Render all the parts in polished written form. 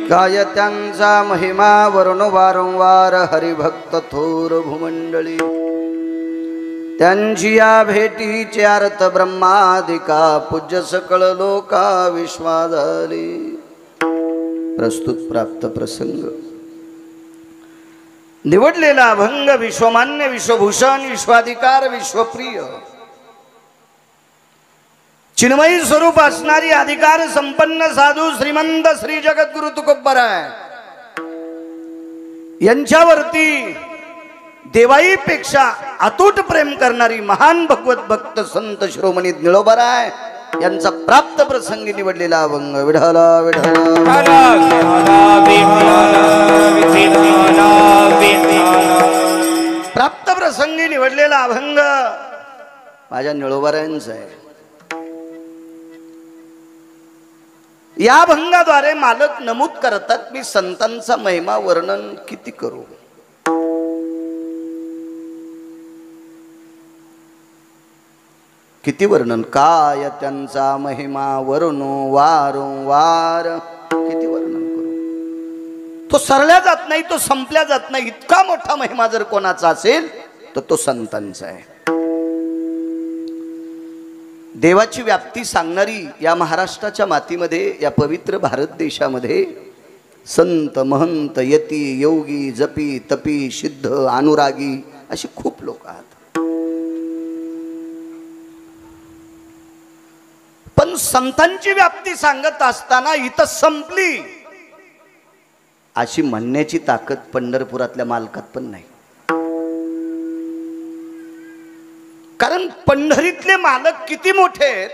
काय त्यांचा महिमा वर्ण वारंवार हरिभक्त थोर भूमंडळी त्यांची या भेटीचे अर्थ ब्रह्मादिका पूज्य सकळ लोका विश्वाधारी प्रस्तुत प्राप्त प्रसंग निवडलेला अभंग विश्वमान्य विश्वभूषण विश्वाधिकार विश्वप्रिय चिन्मयी स्वरूप असणारी अधिकार संपन्न साधू श्रीमंत श्री जगद्गुरु तुकोबराय यांच्यावरती देवाईपेक्षा अतूट प्रेम करणारी महान भगवत भक्त संत शिरोमणी निळोबराय यांचा प्राप्त प्रसंगी निवडलेला अभंग विठला विठला प्राप्त प्रसंगी निवडलेला अभंग माझ्या निळोबरायांचा आहे। या अभंगाद्वारे मालक नमूद करतात मी संतांचा महिमा वर्णन किती करू, किती वर्णन, काय त्यांचा महिमा वर्णो वारंवार किती वर्णन करू। तो सरल्या जात नाही, तो संपल्या जात नाही। इतका मोठा महिमा जर कोणाचा असेल तर तो संतांचा आहे। देवाची व्याप्ती सांगणारी या महाराष्ट्राच्या मातीमध्ये या पवित्र भारत देशामध्ये संत महंत यती योगी जपी तपी सिद्ध अनुरागी अशी खूप लोक आहेत। पण संतांची व्याप्ती सांगत असताना इथं संपली अशी म्हणण्याची ताकद पंढरपुरातल्या मालकात पण नाही। कारण पंढरीतले मालक किती मोठे आहेत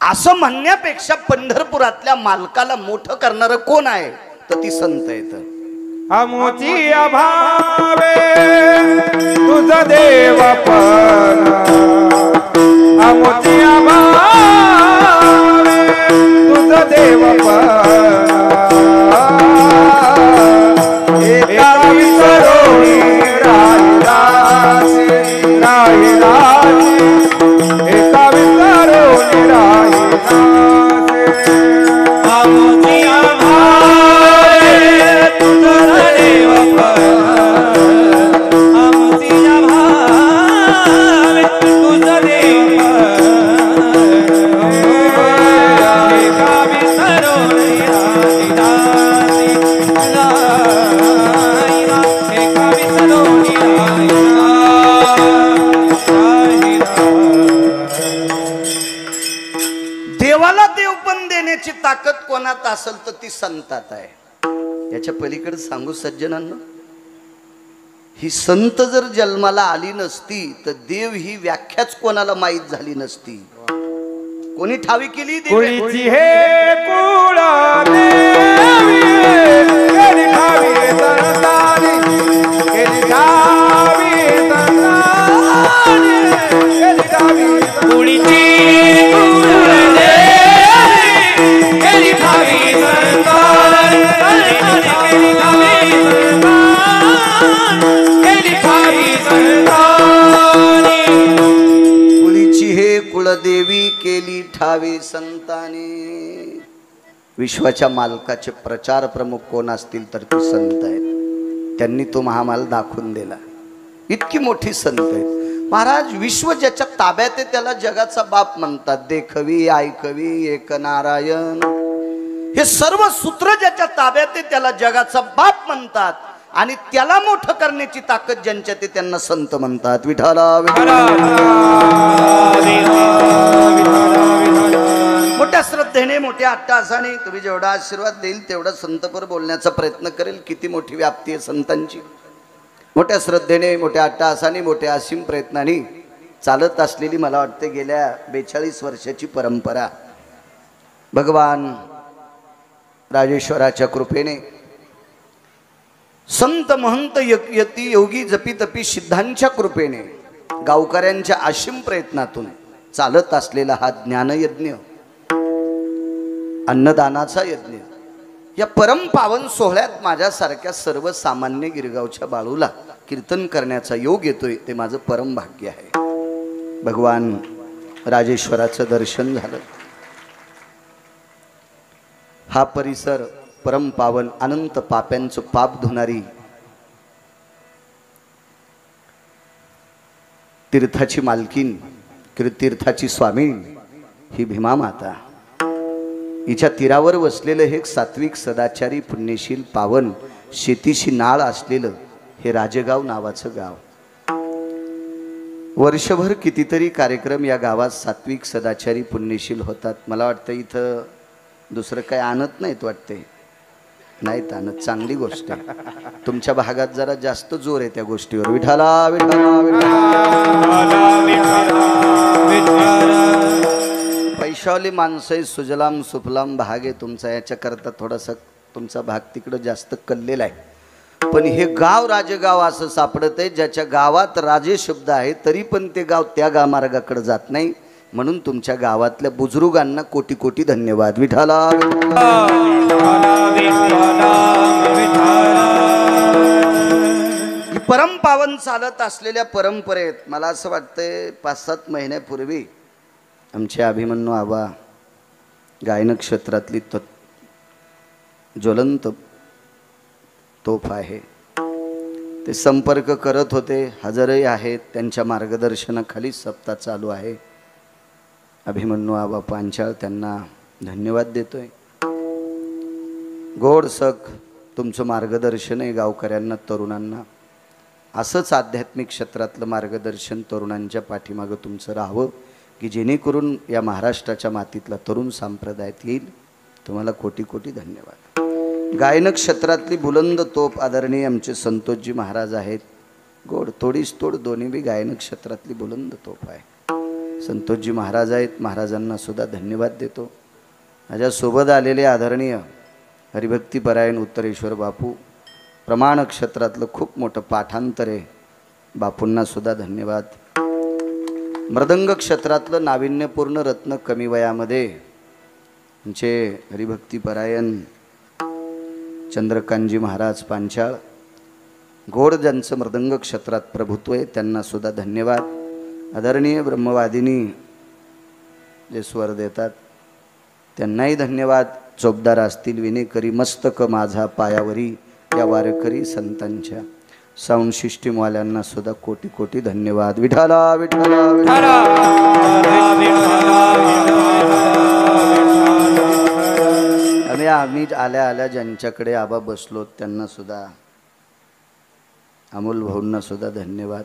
असं म्हणण्यापेक्षा पंढरपुरातल्या मालकाला मोठं करणारं कोण आहे तर ती संत आहेत। अमुची अभावे तुझ देवपण, अमुची अभावे तुझ देवपण, एका विसरोणी राहिलासी राहिलासी, एका विसरोणी राहिलासी। अमुची अभावे तुझ देवपण, अमुची अभावे तुझ देवपण, एका विसरोणी राहिलासी राहिलासी, एका विसरोणी देवाला देवपण देण्याची ताकद कोणात असेल तर ती संतात आहे। याच्या पलीकडे सांगू सज्जनांना, ही संत जर जन्माला आली नसती तर देव ही व्याख्याच कोणाला माहीत झाली नसती। कोणी ठावी केली कुळीची हे कुळा देवी, केली ठावी संतानी, केली ठावी संतानी, केली ठावी कुळीची कुळा देवी, केली ठावी संतानी, केली ठावी संतानी, केली ठावी संतानी। कुळीची हे कुळदेवी केली ठावी संतानी। विश्वाच्या मालकाचे प्रचार प्रमुख कोण असतील तर ती संत आहेत। त्यांनी तो महामाल दाखवून दिला। इतकी मोठी संत आहेत महाराज। विश्व ज्याच्या ताब्यात आहे त्याला जगाचा बाप म्हणतात। देखवी ऐकवी एक नारायण हे सर्व सूत्र ज्याच्या ताब्यात आहे त्याला जगाचा बाप म्हणतात। आणि त्याला मोठं करण्याची ताकद ज्यांच्या ते त्यांना संत म्हणतात। विठला मोठ्या श्रद्धेने मोठ्या अट्टहासाने तुम्ही जेवढा आशीर्वाद देईल तेवढा संतपर बोलण्याचा प्रयत्न करेल। किती मोठी व्याप्ती आहे संतांची। मोठ्या श्रद्धेने मोठ्या अट्टहासाने मोठ्या असीम प्रयत्नाने चालत असलेली मला वाटते गेल्या 42 वर्षाची परंपरा भगवान राजेश्वराच्या कृपेने संत महंत यती योगी जपी तपी सिद्धांच्या कृपेने गावकऱ्यांच्या असीम प्रयत्नातून चालत असलेला हा ज्ञानयज्ञ अन्नदानाचा यज्ञ या परम पावन सोहळ्यात माझ्यासारख्या सर्वसामान्य गिरगावच्या बाळूला कीर्तन करण्याचा योग येतोय ते माझं परम भाग्य आहे। भगवान राजेश्वराचं दर्शन झालं। हा परिसर परम पावन अनंत पाप्यांचं पाप धुणारी तीर्थाची मालकीन तीर्थाची स्वामीन ही भीमा माता, हिच्या तीरावर वसलेलं हे सात्विक सदाचारी पुण्यशील पावन शेतीशी नाळ असलेलं हे राजेगाव नावाचं गाव. वर्षभर कितीतरी कार्यक्रम या गावात सात्विक सदाचारी पुण्यशील होतात. मला वाटतं इथं दुसरं काय आणत नाहीत वाटते. नाहीत आणत, चांगली गोष्ट आहे. तुमच्या भागात जरा जास्त जोर आहे त्या गोष्टीवर. विठाला विठाला पैशावली माणसं आहे, सुजलाम सुफलाम भाग आहे तुमचा. याच्याकरता थोडासा तुमचा भाग तिकडं जास्त कल्लेला आहे. पण हे गाव राजेगाव असं सापडत आहे ज्याच्या गावात राजे शब्द आहे तरी पण ते गाव त्या मार्गाकडे जात नाही. म्हणून तुमच्या गावातल्या बुजुर्गांना कोटी कोटी धन्यवाद. विठाला परम पावन चालत असलेल्या परंपरेत मला असं वाटतंय 5-7 महिन्यापूर्वी आमचे अभिमन्यू आबा गायन क्षेत्रातली ज्वलंत तोफ आहे, ते संपर्क करत होते, हजरही आहेत. त्यांच्या मार्गदर्शनाखाली सप्ताह चालू आहे. अभिमन्यू आबा पांचाळ त्यांना धन्यवाद देतोय. गोडसक तुमचं मार्गदर्शन आहे गावकऱ्यांना, तरुणांना. असंच आध्यात्मिक क्षेत्रातलं मार्गदर्शन तरुणांच्या पाठीमागं तुमचं राहावं की जेणेकरून या महाराष्ट्राच्या मातीतला तरुण संप्रदायात येईल. तुम्हाला कोटी कोटी धन्यवाद. गायन क्षेत्रातली बुलंद तोप आदरणीय आमचे संतोषजी महाराज आहेत. गोड तोडीस तोड दोन्ही बी गायन क्षेत्रातली बुलंद तोप आहे. संतोषजी महाराज आहेत, महाराजांना सुद्धा धन्यवाद देतो. माझ्यासोबत आलेले आदरणीय हरिभक्तीपरायण उत्तरेश्वर बापू, प्रमाण क्षेत्रातलं खूप मोठं पाठांतर आहे, बापूंना सुद्धा धन्यवाद. मृदंग क्षेत्रातलं नाविन्यपूर्ण रत्न कमी वयामध्ये आमचे हरिभक्तीपरायण चंद्रकांतजी महाराज पांचाळ, गोड ज्यांचं मृदंग क्षेत्रात प्रभुत्व आहे त्यांना सुद्धा धन्यवाद. आदरणीय ब्रह्मवादिनी जे स्वर देतात त्यांनाही धन्यवाद. चोपदार असतील विनेकरी मस्तक माझा पायावरी या वारकरी संतांच्या साऊंड सिस्टीमवाल्यांना सुद्धा कोटी कोटी धन्यवाद. विठाला विठाला आम्ही आल्या आल्या ज्यांच्याकडे आबा बसलो त्यांना सुद्धा, अमोल भाऊंना सुद्धा धन्यवाद.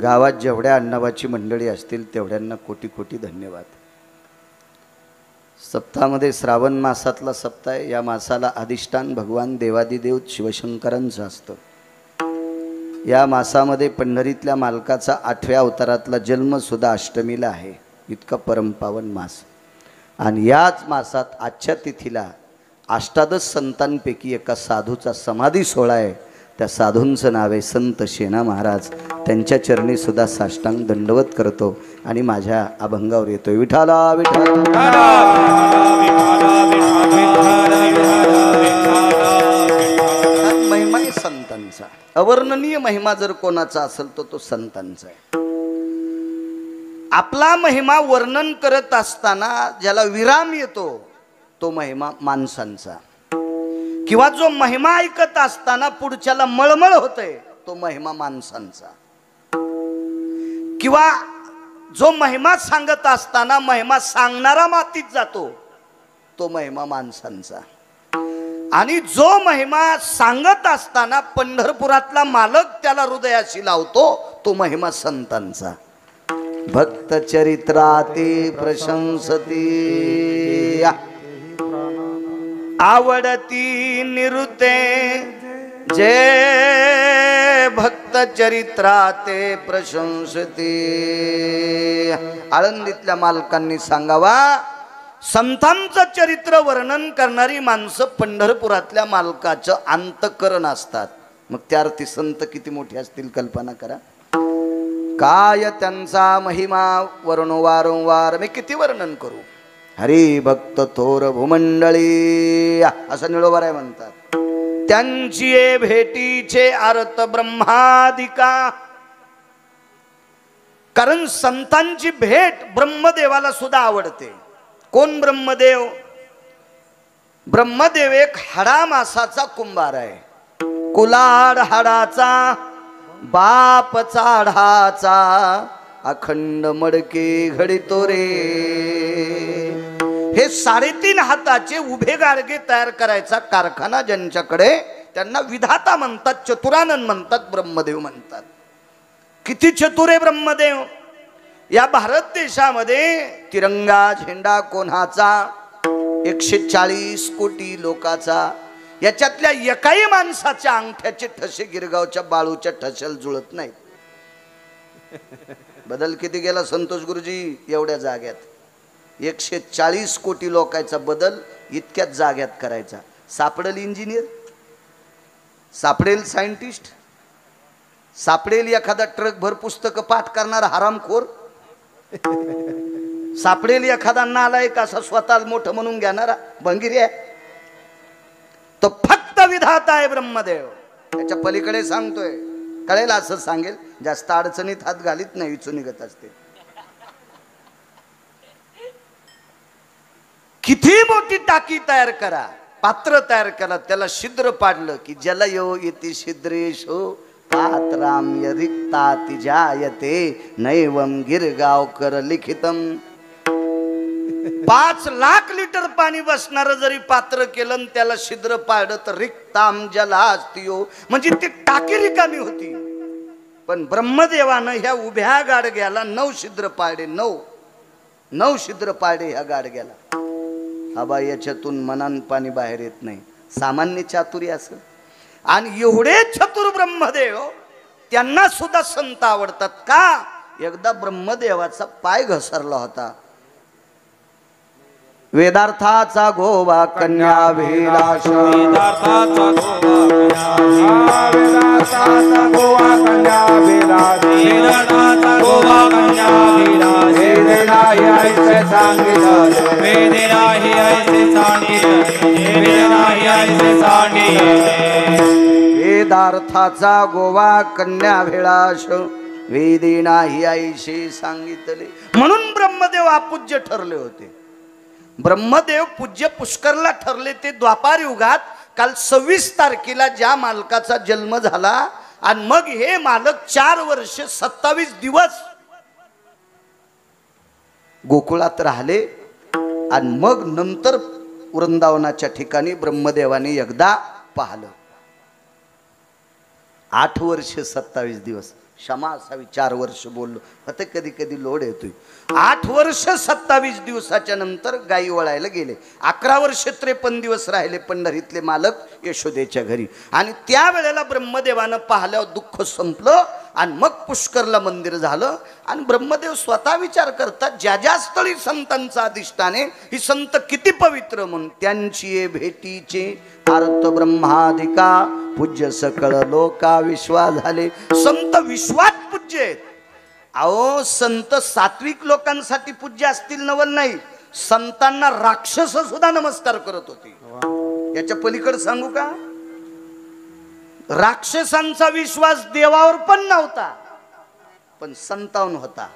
गावात जेवढ्या अण्णाबाची मंडळी असतील तेवढ्यांना कोटी कोटी धन्यवाद. सप्ताहामध्ये श्रावण मासातला सप्ताह आहे. या मासाला अधिष्ठान भगवान देवादिदेव शिवशंकरांचं असतं. या मासामध्ये पंढरीतल्या मालकाचा 8व्या अवतारातला जन्म सुद्धा अष्टमीला आहे. इतका परमपावन मास. आणि याच मासात आजच्या तिथीला अष्टादश संतांपैकी एका साधूचा समाधी सोहळा आहे. त्या साधूंचं नाव आहे संत शेना महाराज. त्यांच्या चरणी सुद्धा साष्टांग दंडवत करतो आणि माझ्या अभंगावर येतोय. विठाला विठाला महिमा आहे संतांचा. अवर्णनीय महिमा जर कोणाचा असेल तर तो संतांचा आहे. आपला महिमा वर्णन करत असताना ज्याला विराम येतो तो महिमा माणसांचा, किंवा जो महिमा ऐकत असताना पुढच्याला मळमळ होते तो महिमा माणसांचा, किंवा जो महिमा सांगत असताना महिमा सांगणारा मातीत जातो तो महिमा माणसांचा, आणि जो महिमा सांगत असताना पंढरपुरातला मालक त्याला हृदयाशी लावतो तो महिमा संतांचा. भक्त चरित्राते प्रशंसती आवडती निरुते जे भक्त चरित्राते प्रशंसती. आळंदीतल्या मालकांनी सांगावा, संतांचं चरित्र वर्णन करणारी माणसं पंढरपुरातल्या मालकाचं अंतःकरण असतात. मग त्या अर्थी संत किती मोठे असतील कल्पना करा. काय त्यांचा महिमा वर्णो वारंवार मी किती वर्णन करू. हरी भक्त थोर भूमंडळी असं निळोबाराय म्हणतात. त्यांची भेटीचे अर्थ ब्रह्मादिका. कारण संतांची भेट ब्रह्मदेवाला सुद्धा आवडते. कोण ब्रह्मदेव? ब्रह्मदेव एक हाडामासाचा कुंभार आहे. कुलाड हाडाचा बाप चाढाचा अखंड मडके घडितो रे. हे 3.5 हाताचे उभे गाडगे तयार करायचा कारखाना ज्यांच्याकडे, त्यांना विधाता म्हणतात, चतुरानन म्हणतात, ब्रह्मदेव म्हणतात. किती चतुर आहे ब्रह्मदेव. या भारत देशामध्ये तिरंगा झेंडा कोणाचा? 140 कोटी लोकाचा. याच्यातल्या एकाही माणसाच्या अंगठ्याचे ठसे गिरगावच्या बाळूच्या ठसेल जुळत नाहीत. बदल किती गेला संतोष गुरुजी एवढ्या जाग्यात? 140 कोटी लोकांचा बदल इतक्याच जाग्यात करायचा. सापडेल इंजिनियर, सापडेल सायंटिस्ट, सापडेल एखादा ट्रक भर पुस्तकं पाठ करणारा हरामखोर, सापडेल एखादा नालायक असा स्वतः मोठं म्हणून घेणारा भंगिर्या. तो फक्त विधाता आहे ब्रह्मदेव. त्याच्या पलीकडे सांगतोय, कळेल असं सांगेल, जास्त अडचणीत हात घालीत नाही, विचून निघत असते. किती मोठी टाकी तयार करा, पात्र तयार करा, त्याला छिद्र पाडलं की जल यो इति छिद्रेशो पात्राम रिक्ताति जायते नैवम गिरगावकर लिखितम. 5 लाख लिटर पाणी बसणार जरी पात्र केलं आणि त्याला छिद्र पाडलं तर रिक्ताम जलास्तियो, म्हणजे ती टाकी रिकामी होती. पण ब्रह्मदेवानं ह्या उभ्या गाडग्याला 9 छिद्र पाडे, 9 छिद्र पाडे ह्या गाडग्याला. आबा याच्यातून मनान पाणी बाहेर येत नाही. सामान्य चातुर्य असेल. आणि एवढे चतुर ब्रह्मदेव, त्यांना सुद्धा संत आवडतात का? एकदा ब्रह्मदेवाचा पाय घसरला होता. वेदार्थाचा गोवा कन्याभिलाष, वेदार्थाचा गोवा कन्याभिलाष, वेदार्थाचा गोवा कन्याभिलाष. वेदनाही ऐसे सांगितले, वेदनाही ऐसे सांगितले, वेदनाही ऐसे सांगितले. वेदार्थाचा गोवा कन्याभिलाष, वेदनाही ऐसे सांगितले. म्हणून ब्रह्मदेव अपूज्य ठरले होते. ब्रह्मदेव पूज्य पुष्करला ठरले ते द्वापार युगात. काल 26 तारखेला ज्या मालकाचा जन्म झाला आणि मग हे मालक 4 वर्ष 27 दिवस गोकुळात राहिले आणि मग नंतर वृंदावनाच्या ठिकाणी ब्रह्मदेवाने एकदा पाहिलं. 8 वर्ष 27 दिवस. क्षमा असावी, 4 वर्ष बोललो आता, कधी कधी लोड येतोय. 8 वर्ष 27 दिवसाच्या नंतर गायी वळायला गेले. 11 वर्ष 53 दिवस राहिले पंढरीतले मालक यशोदेच्या घरी. आणि त्यावेळेला ब्रह्मदेवानं पाहिल्यावर दुःख संपलं आणि मग पुष्करला मंदिर झालं. आणि ब्रह्मदेव स्वतः विचार करतात, ज्या ज्या स्थळी संतांचा अधिष्ठाने, ही संत किती पवित्र, म्हणून त्यांची भेटीचे अर्थ ब्रह्मादिका पूज्य सकळ लोका विश्वा झाले. संत विश्वात पूज्य आहेत. अहो संत सात्विक लोकांसाठी पूज्य असतील नवल नाही, संतांना राक्षस सुद्धा नमस्कार करत होते. याच्या पलीकडे सांगू का? राक्षसांचा विश्वास देवावर पण नव्हता, पण संतांवर होता.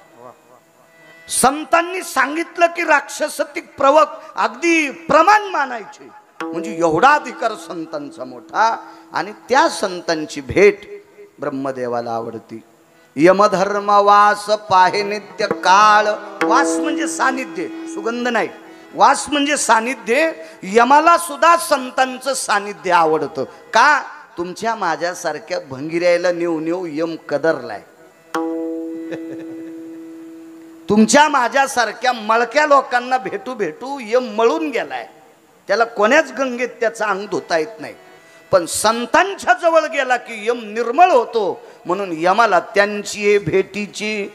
संतांनी सांगितलं की राक्षसतिक प्रवक अगदी प्रमाण मानायचे, म्हणजे एवढा अधिकार संतांचा मोठा. आणि त्या संतांची भेट ब्रह्मदेवाला आवडती. यमधर्म वास पाहे नित्य काळ. वास म्हणजे सानिध्य, सुगंध नाही. वास म्हणजे सानिध्य. यमाला सुद्धा संतांचं सानिध्य आवडतं का? तुमच्या माझ्यासारख्या भंगिऱ्याला नेऊ नेऊ यम कदरलाय. तुमच्या माझ्यासारख्या मळक्या लोकांना भेटू भेटू यम मळून गेलाय. त्याला कोण्याच गंगेत त्याचा अंग धुता येत नाही. पण संतांच्या जवळ गेला की यम निर्मळ होतो. म्हणून यमाला त्यांची भेटीची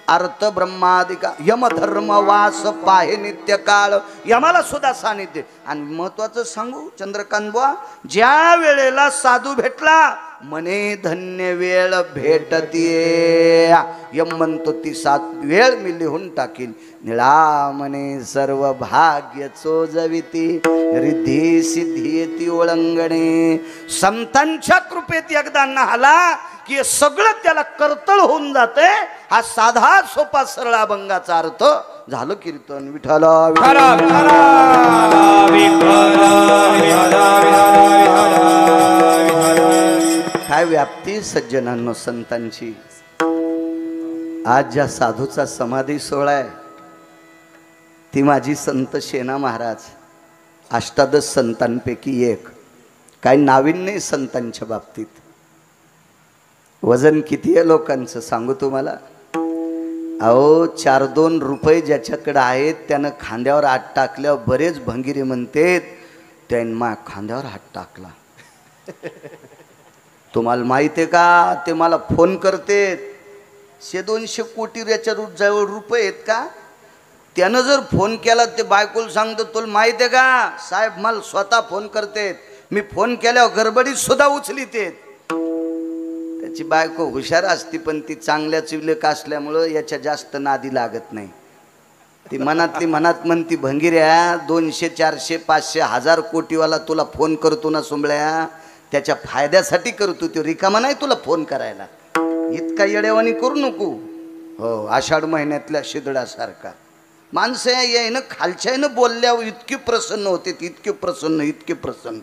अर्थ ब्रह्मादिका. यमधर्म वास पाहे नित्य काळ. यमाला सुद्धा सानिध्य. आणि महत्वाचं सांगू चंद्रकांत बुवा, ज्या वेळेला साधू भेटला मने धन्य वेळ भेटतीये. यम म्हणतो ती 7 वेळ मी लिहून टाकीन. निळा मने सर्व भाग्य चोजविती रिद्धी सिद्धी येती ओळंगणे. संतांच्या कृपेत एकदा नाहला की सगळं त्याला कर्तळ होऊन जाते. हा साधा सोपा सरळ अभंगाचा अर्थ झालं कीर्तन. विठ्ठला विठ्ठला विठ्ठला व्याप्ती सज्जनांनो संतांची. आज ज्या साधूचा समाधी सोहळा आहे ती माझी संत शेना महाराज, अष्टादश संतांपैकी एक. काही नाविन्य संतांच्या बाबतीत. वजन किती आहे लोकांचं सांगू तुम्हाला. अहो 4-2 रुपये ज्याच्याकडे आहेत त्यानं खांद्यावर हात टाकल्यावर बरेच भंगिरी म्हणतेत त्यानं मा खांद्यावर हात टाकला. तुम्हाला माहिती आहे का, ते मला फोन करतेत 100-200 कोटी याच्या जवळ रुपये आहेत का. त्यानं जर फोन केला ते बायकोला सांगतो तुला माहिती आहे का साहेब, मला स्वतः फोन करतेत, मी फोन केल्यावर गडबडीत सुद्धा उचलीतेत. त्याची बायको हुशार असती पण ती चांगल्या चिवलेक असल्यामुळं याच्या जास्त नादी लागत नाही. ती मनातली मनात म्हणती भंगिऱ्या 200, 400, 500, 1000 कोटीवाला तुला फोन करतो ना सुंबळ्या, त्याच्या फायद्यासाठी करतो, तो रिकामा नाही तुला फोन करायला. इतका येडेवानी करू नको. हो, आषाढ महिन्यातल्या शिदडासारखा माणसं यायनं खालच्यानं बोलल्यावर इतकी प्रसन्न होते, इतके प्रसन्न, इतके प्रसन्न.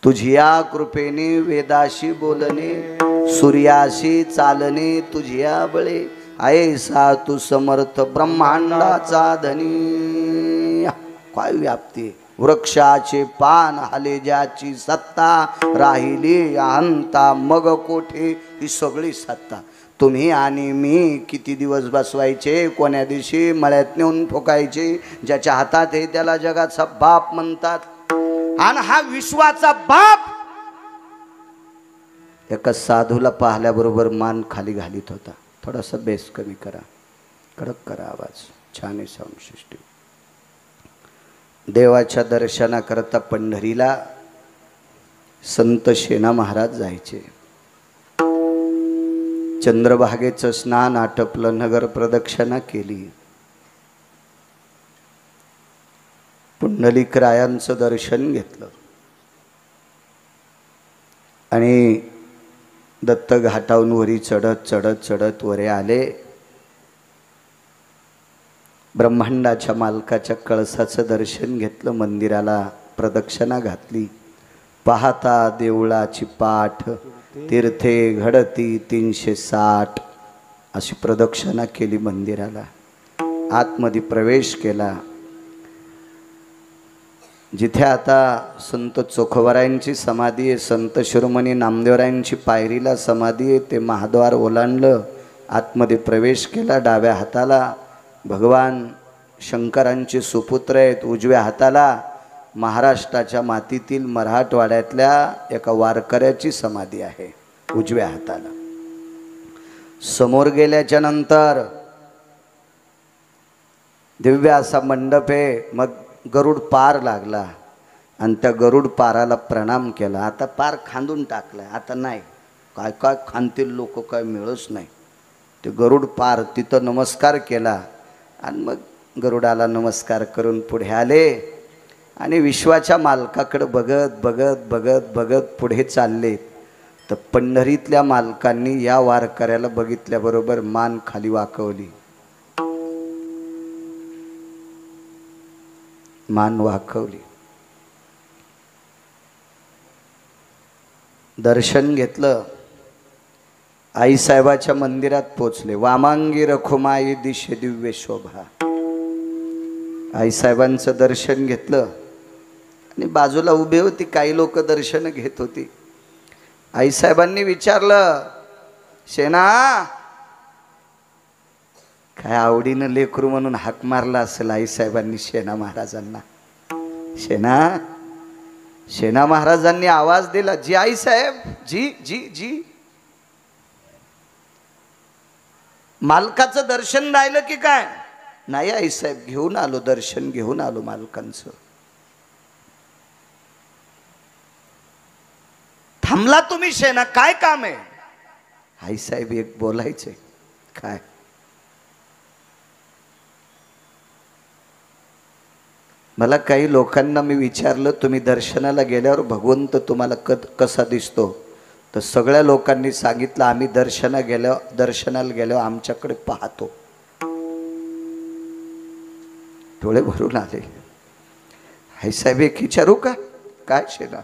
तुझिया कृपेने वेदाशी बोलणे, सूर्याशी चालणे तुझिया बळे, ऐसा तू समर्थ ब्रह्मांडाचा धनी. काय व्याप्ती. वृक्षाचे पान हाले ज्याची सत्ता, राहिली अहंता मग कोठे ही सगळी सत्ता. तुम्ही आणि मी किती दिवस बसवायचे, कोण्या दिवशी मळ्यात नेऊन ठोकायचे. ज्याच्या हातात आहे त्याला जगाचा बाप म्हणतात. आणि हा विश्वाचा बाप एका साधूला पाहिल्याबरोबर मान खाली घालीत होता. थोडासा बेस कमी करा, कडक करा आवाज, छान आहे साऊंड सिस्टीम. देवाच्या दर्शनाकरता पंढरीला संत शेना महाराज जायचे. चंद्रभागेचं स्नान आटपलं, नगर प्रदक्षिणा केली, पुंडलिकरायांचं दर्शन घेतलं आणि दत्त घाटावरून वरी चढत चढत चढत वरे आले. ब्रह्मांडाच्या मालकाच्या कळसाचं दर्शन घेतलं, मंदिराला प्रदक्षिणा घातली. पाहता देवळाची पाठ तीर्थे घडती 360 अशी प्रदक्षिणा केली मंदिराला. आतमध्ये प्रवेश केला. जिथे आता संत चोखवरायांची समाधी आहे, संत शिरोमणी नामदेवरायांची पायरीला समाधी आहे, ते महाद्वार ओलांडलं, आतमध्ये प्रवेश केला. डाव्या हाताला भगवान शंकरांचे सुपुत्र आहेत, उजव्या हाताला महाराष्ट्राच्या मातीतील मराठवाड्यातल्या एका वारकऱ्याची समाधी आहे उजव्या हाताला. समोर गेल्याच्या नंतर दिव्य असा मंडप आहे. मग गरुड पार लागला आणि त्या गरुड पाराला प्रणाम केला. आता पार खांदून टाकलाय, आता नाही, काय काय खांदतील लोक, काय मिळच नाही. ते गरुड पार तिथं नमस्कार केला आणि मग गरुडाला नमस्कार करून पुढे आले आणि विश्वाच्या मालकाकडे बघत बघत बघत बघत पुढे चालले. तर पंढरीतल्या मालकांनी या वारकऱ्याला बघितल्याबरोबर मान खाली वाकवली, मान वाकवली. दर्शन घेतलं. आईसाहेबाच्या मंदिरात पोचले. वामांगी रखुमाई दिशे दिव्य शोभा. आईसाहेबांचं दर्शन घेतलं आणि बाजूला उभे होती काही लोक दर्शन घेत होती. आईसाहेबांनी विचारलं, शेना, काय आवडीनं लेकरू म्हणून हाक मारला असेल आईसाहेबांनी शेना महाराजांना. शेना, शेना महाराजांनी आवाज दिला, जी आईसाहेब, जी जी जी. मालकाचं दर्शन राहिलं की काय? नाही आईसाहेब, घेऊन आलो, दर्शन घेऊन आलो मालकांचं. थांबला तुम्ही शेना, काय काम आहे? आईसाहेब एक बोलायचंय. काय? मला काही लोकांना मी विचारलं, तुम्ही दर्शनाला गेल्यावर भगवंत तुम्हाला कसा दिसतो? तर सगळ्या लोकांनी सांगितलं, आम्ही दर्शनाला गेल्यावर आमच्याकडे पाहतो. डोळे भरून आले. आई साहेब एक विचारू का? काय शेना?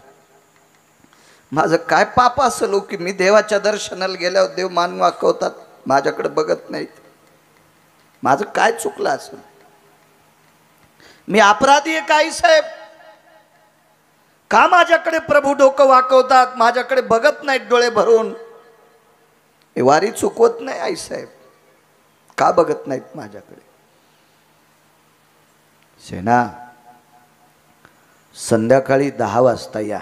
माझं काय पाप असेल हो की मी देवाच्या दर्शनाला गेल्यावर देव मान वाकवतात, माझ्याकडे बघत नाहीत? माझं काय चुकलं असेल? मी अपराधी आहे का आईसाहेब? का माझ्याकडे प्रभू डोकं वाकवतात, माझ्याकडे बघत नाहीत डोळे भरून? हे वारी चुकवत नाही आईसाहेब, का बघत नाहीत माझ्याकडे? सेना, संध्याकाळी 10 वाजता या,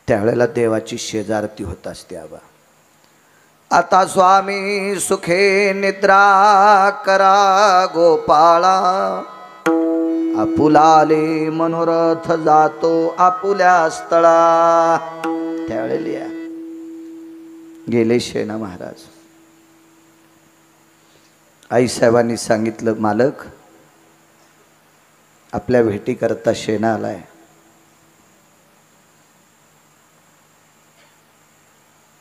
त्यावेळेला देवाची शेजारती होत असते. आबा आता स्वामी सुखे निद्रा करा गोपाळा, आपुलाले मनोरथ जातो आपुल्या स्थळा. त्यावेळेला या. गेले शेना महाराज. आईसाहेबांनी सांगितलं, मालक आपल्या भेटी करता शेना आलाय.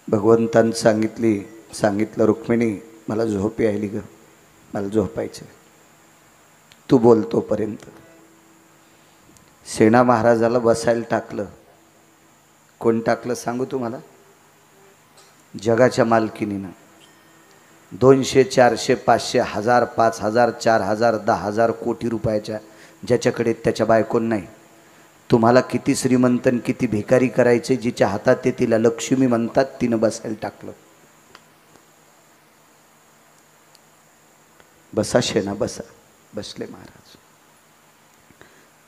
भगवंतान सांगितलं रुक्मिणी मला झोप यायली ग, मला झोपायचं, तू बोलतोपर्यंत. सेना महाराजाला बसायला टाकलं. कोण टाकलं सांगू तुम्हाला? जगाच्या मालकीनीनं. 200, 400, 500, 1000, 5000, 4000, 10,000 कोटी रुपयाच्या ज्याच्याकडे त्याच्या बायकोन नाही. तुम्हाला किती श्रीमंत किती भिकारी करायचे, जिच्या हातात ते तिला लक्ष्मी म्हणतात, तिनं बसायला टाकलं. बसा शेना बसा. बसले महाराज.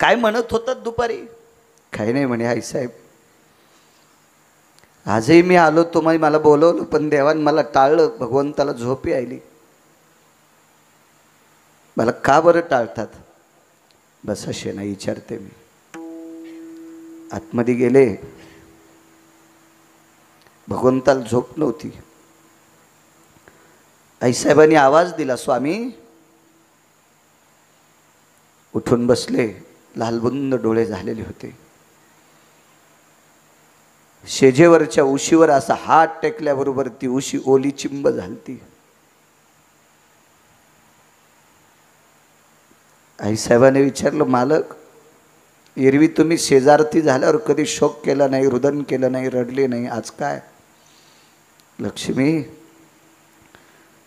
काय म्हणत होतात दुपारी? काही नाही म्हणे आईसाहेब, आजही मी आलो, तुम्ही मला बोलवलं पण देवान मला टाळलं, भगवंताला झोप यायली. मला का बरं टाळतात? बसा शेना विचारते मी. आतमध्ये गेले. भगवंताला झोप नव्हती. आईसाहेबांनी आवाज दिला, स्वामी. उठून बसले. लालबुंद डोळे झालेले होते. शेजेवरच्या उशीवर असा हात टेकल्याबरोबर ती उशी ओली चिंब झालती. आईसाहेबांनी विचारलं, मालक एरवी तुम्ही शेजारती झाल्यावर कधी शोक केला नाही, रुदन केलं नाही, रडले नाही, आज काय? लक्ष्मी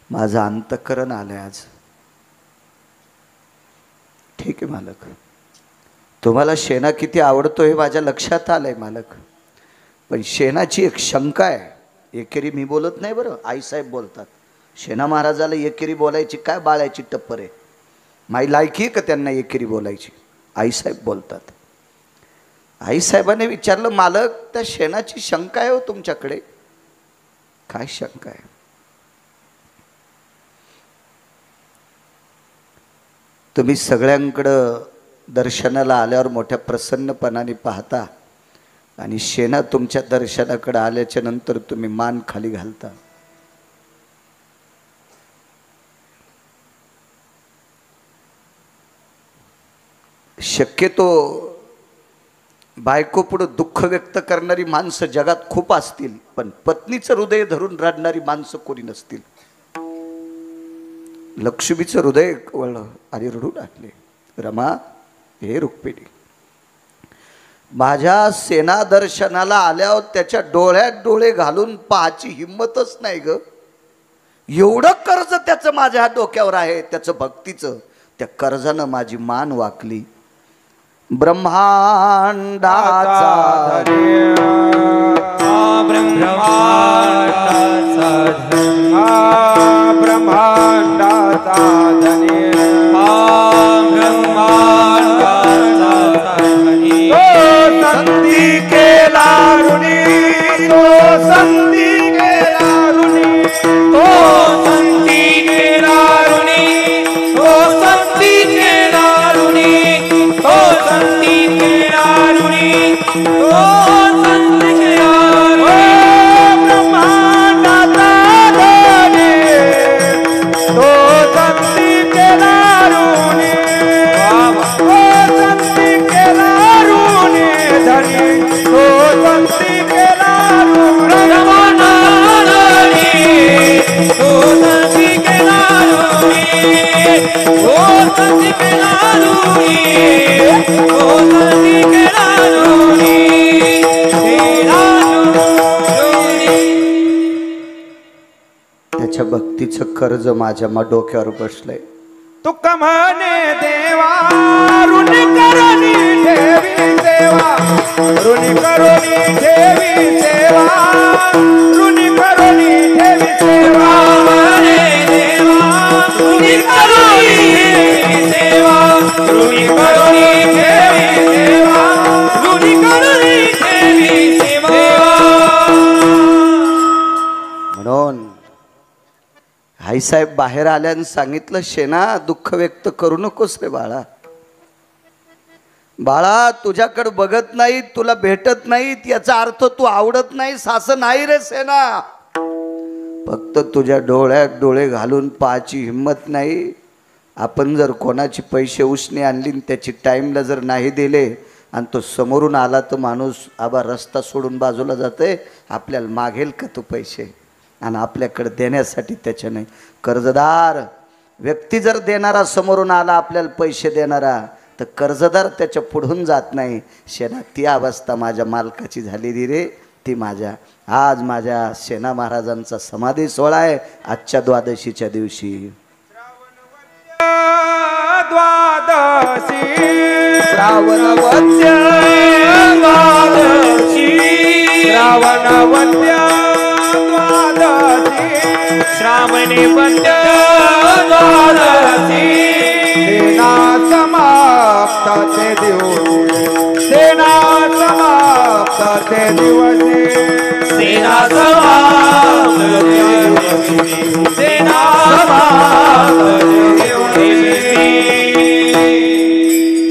माझं अंतःकरण आलंय आज. ठीक आहे मालक, तुम्हाला शेना किती आवडतो हे माझ्या लक्षात आलंय मालक, पण शेनाची एक शंका आहे. एकेरी मी बोलत नाही बरं, आईसाहेब बोलतात. शेना महाराजाला एकेरी बोलायची काय बाळायची टप्पर आहे? माझी लायकी का त्यांना एकेरी बोलायची? आईसाहेब बोलतात. आईसाहेबांनी विचारलं, मालक त्या शेणाची शंका आहे हो तुमच्याकडे? काय शंका आहे? तुम्ही सगळ्यांकडं दर्शनाला आल्यावर मोठ्या प्रसन्नपणाने पाहता आणि शेणा तुमच्या दर्शनाकडे आल्याच्या नंतर तुम्ही मान खाली घालता. शक्यतो बायको पुढे दुःख व्यक्त करणारी माणसं जगात खूप असतील, पण पत्नीचं हृदय धरून रडणारी माणसं कोणी नसतील. लक्ष्मीचं हृदय वळलं आणि रडू लागले. रमा, हे रुक्मिणी, माझ्या सेना दर्शनाला आल्यावर त्याच्या डोळ्यात डोळे घालून पाहायची हिंमतच नाही ग. एवढं कर्ज त्याचं माझ्या डोक्यावर आहे, त्याचं भक्तीचं. त्या कर्जानं माझी मान वाकली. ब्रह्मांडाचा ब्रह्मांडाचा धनी, संधी केला ऋणी, तो संधी केला ऋणी, तो संधी केला ऋणी, तो संधी केला ऋणी, तो संधी केला ऋणी, तो संधी केला ऋणी. ब्रह्मांडाचा धनी, तो संधी केला ऋणी, कर्ज माझ्या डोक्यावर बसलंय. तुका म्हणे देवा ऋणी करुणी ठेवी सेवा, ऋणी करुणी ठेवी सेवा, ऋणी करुणी ठेवी सेवा. म्हणे देवा ऋणी करुणी ठेवी सेवा, ऋणी करुणी ठेवी सेवा, ऋणी करुणी ठेवी सेवा. म्हणून आईसाहेब बाहेर आल्यानं सांगितलं, शेना दुःख व्यक्त करू नकोस रे बाळा. बाळा तुझ्याकडे बघत नाहीत, तुला भेटत नाहीत, याचा अर्थ तू आवडत नाहीस असं नाही रे सेना. फक्त तुझ्या डोळ्यात डोळे घालून पाहायची हिंमत नाही. आपण जर कोणाची पैसे उसने आणली आणि त्याची टाईमला जर नाही दिले आणि तो समोरून आला तर माणूस आबा रस्ता सोडून बाजूला जाते. आपल्याला मागेल का तो पैसे? आणि आपल्याकडे देण्यासाठी त्याच्या नाही. कर्जदार व्यक्ती जर देणारा समोरून आला आपल्याला पैसे देणारा, तर कर्जदार त्याच्या पुढून जात नाही. शेना ती अवस्था माझ्या मालकाची झालेली रे. ती माझ्या आज माझ्या सेना महाराजांचा समाधी सोहळा आहे आजच्या द्वादशीच्या दिवशी. द्वादशी श्रावण वद्य द्वादशी, श्रावण वद्य द्वादशी, श्रावणे वद्य द्वादशी. सेना समाप्त ते दिवशी, सेना समाप्त ते दिवशी, सेना समाप्त ते दिवशी, सेना समाप्त ते दिवशी.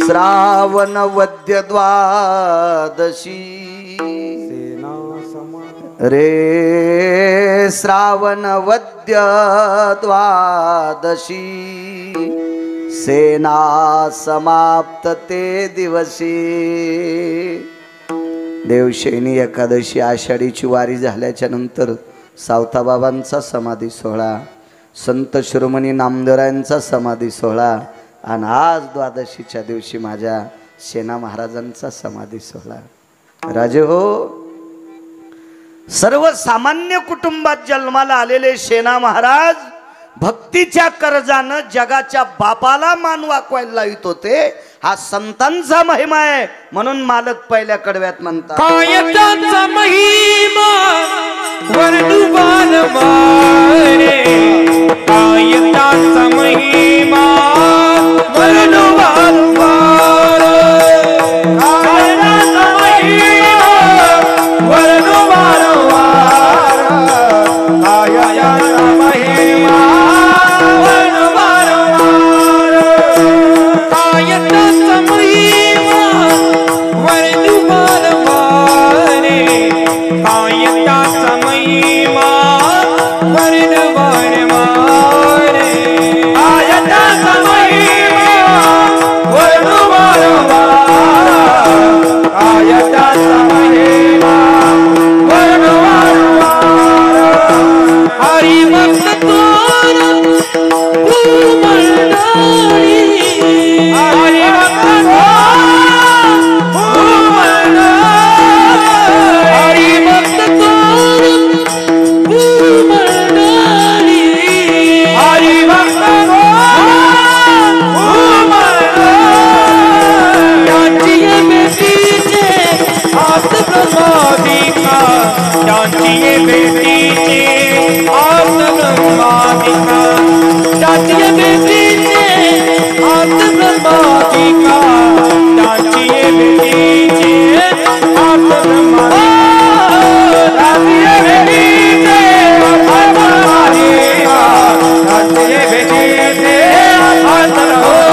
श्रावण वद्य द्वादशी रे, श्रावण वद्य द्वादशी, सेना समाप्त ते दिवशी. देवशैनी एकादशी आषाढीची वारी झाल्याच्या नंतर सावताबाबांचा समाधी सोहळा, संत शिरोमणी नामदेवरायांचा समाधी सोहळा आणि आज द्वादशीच्या दिवशी माझ्या सेना महाराजांचा समाधी सोहळा. राजे हो, सर्वसामान्य कुटुंबात जन्माला आलेले सेना महाराज भक्तीच्या कर्जानं जगाच्या बापाला मान वाकवायला लावित होते. हा संतांचा महिमा आहे. म्हणून मालक पहिल्या कडव्यात म्हणतात, कायकाचा महिमा वर्णुवान मारे, कायकाचा महिमा वर्णुवान मारे, कायकाचा महिमा वर्णुवान मारे, कायकाचा महिमा वर्णुवान मारे, कायकाचा महिमा वर्णुवान मारे, कायकाचा महिमा वर्णुवान मारे, कायकाचा महिमा वर्णुवान मारे, कायकाचा महिमा वर्णुवान मारे. हरी भक्त तोर भूमंडळी, हरी भक्त हरी भक्त तोर भूमंडळी, हरी भक्त त्यांची बेटीचे हात ब्रह्मादिका, त्यांची बेटीचे हात ब्रह्मादिका, त्यांची बेटीचे हात ब्रह्मादिका, त्यांची बेटीचे हात ब्रह्मादिका, त्यांची बेटीचे हात ब्रह्मादिका,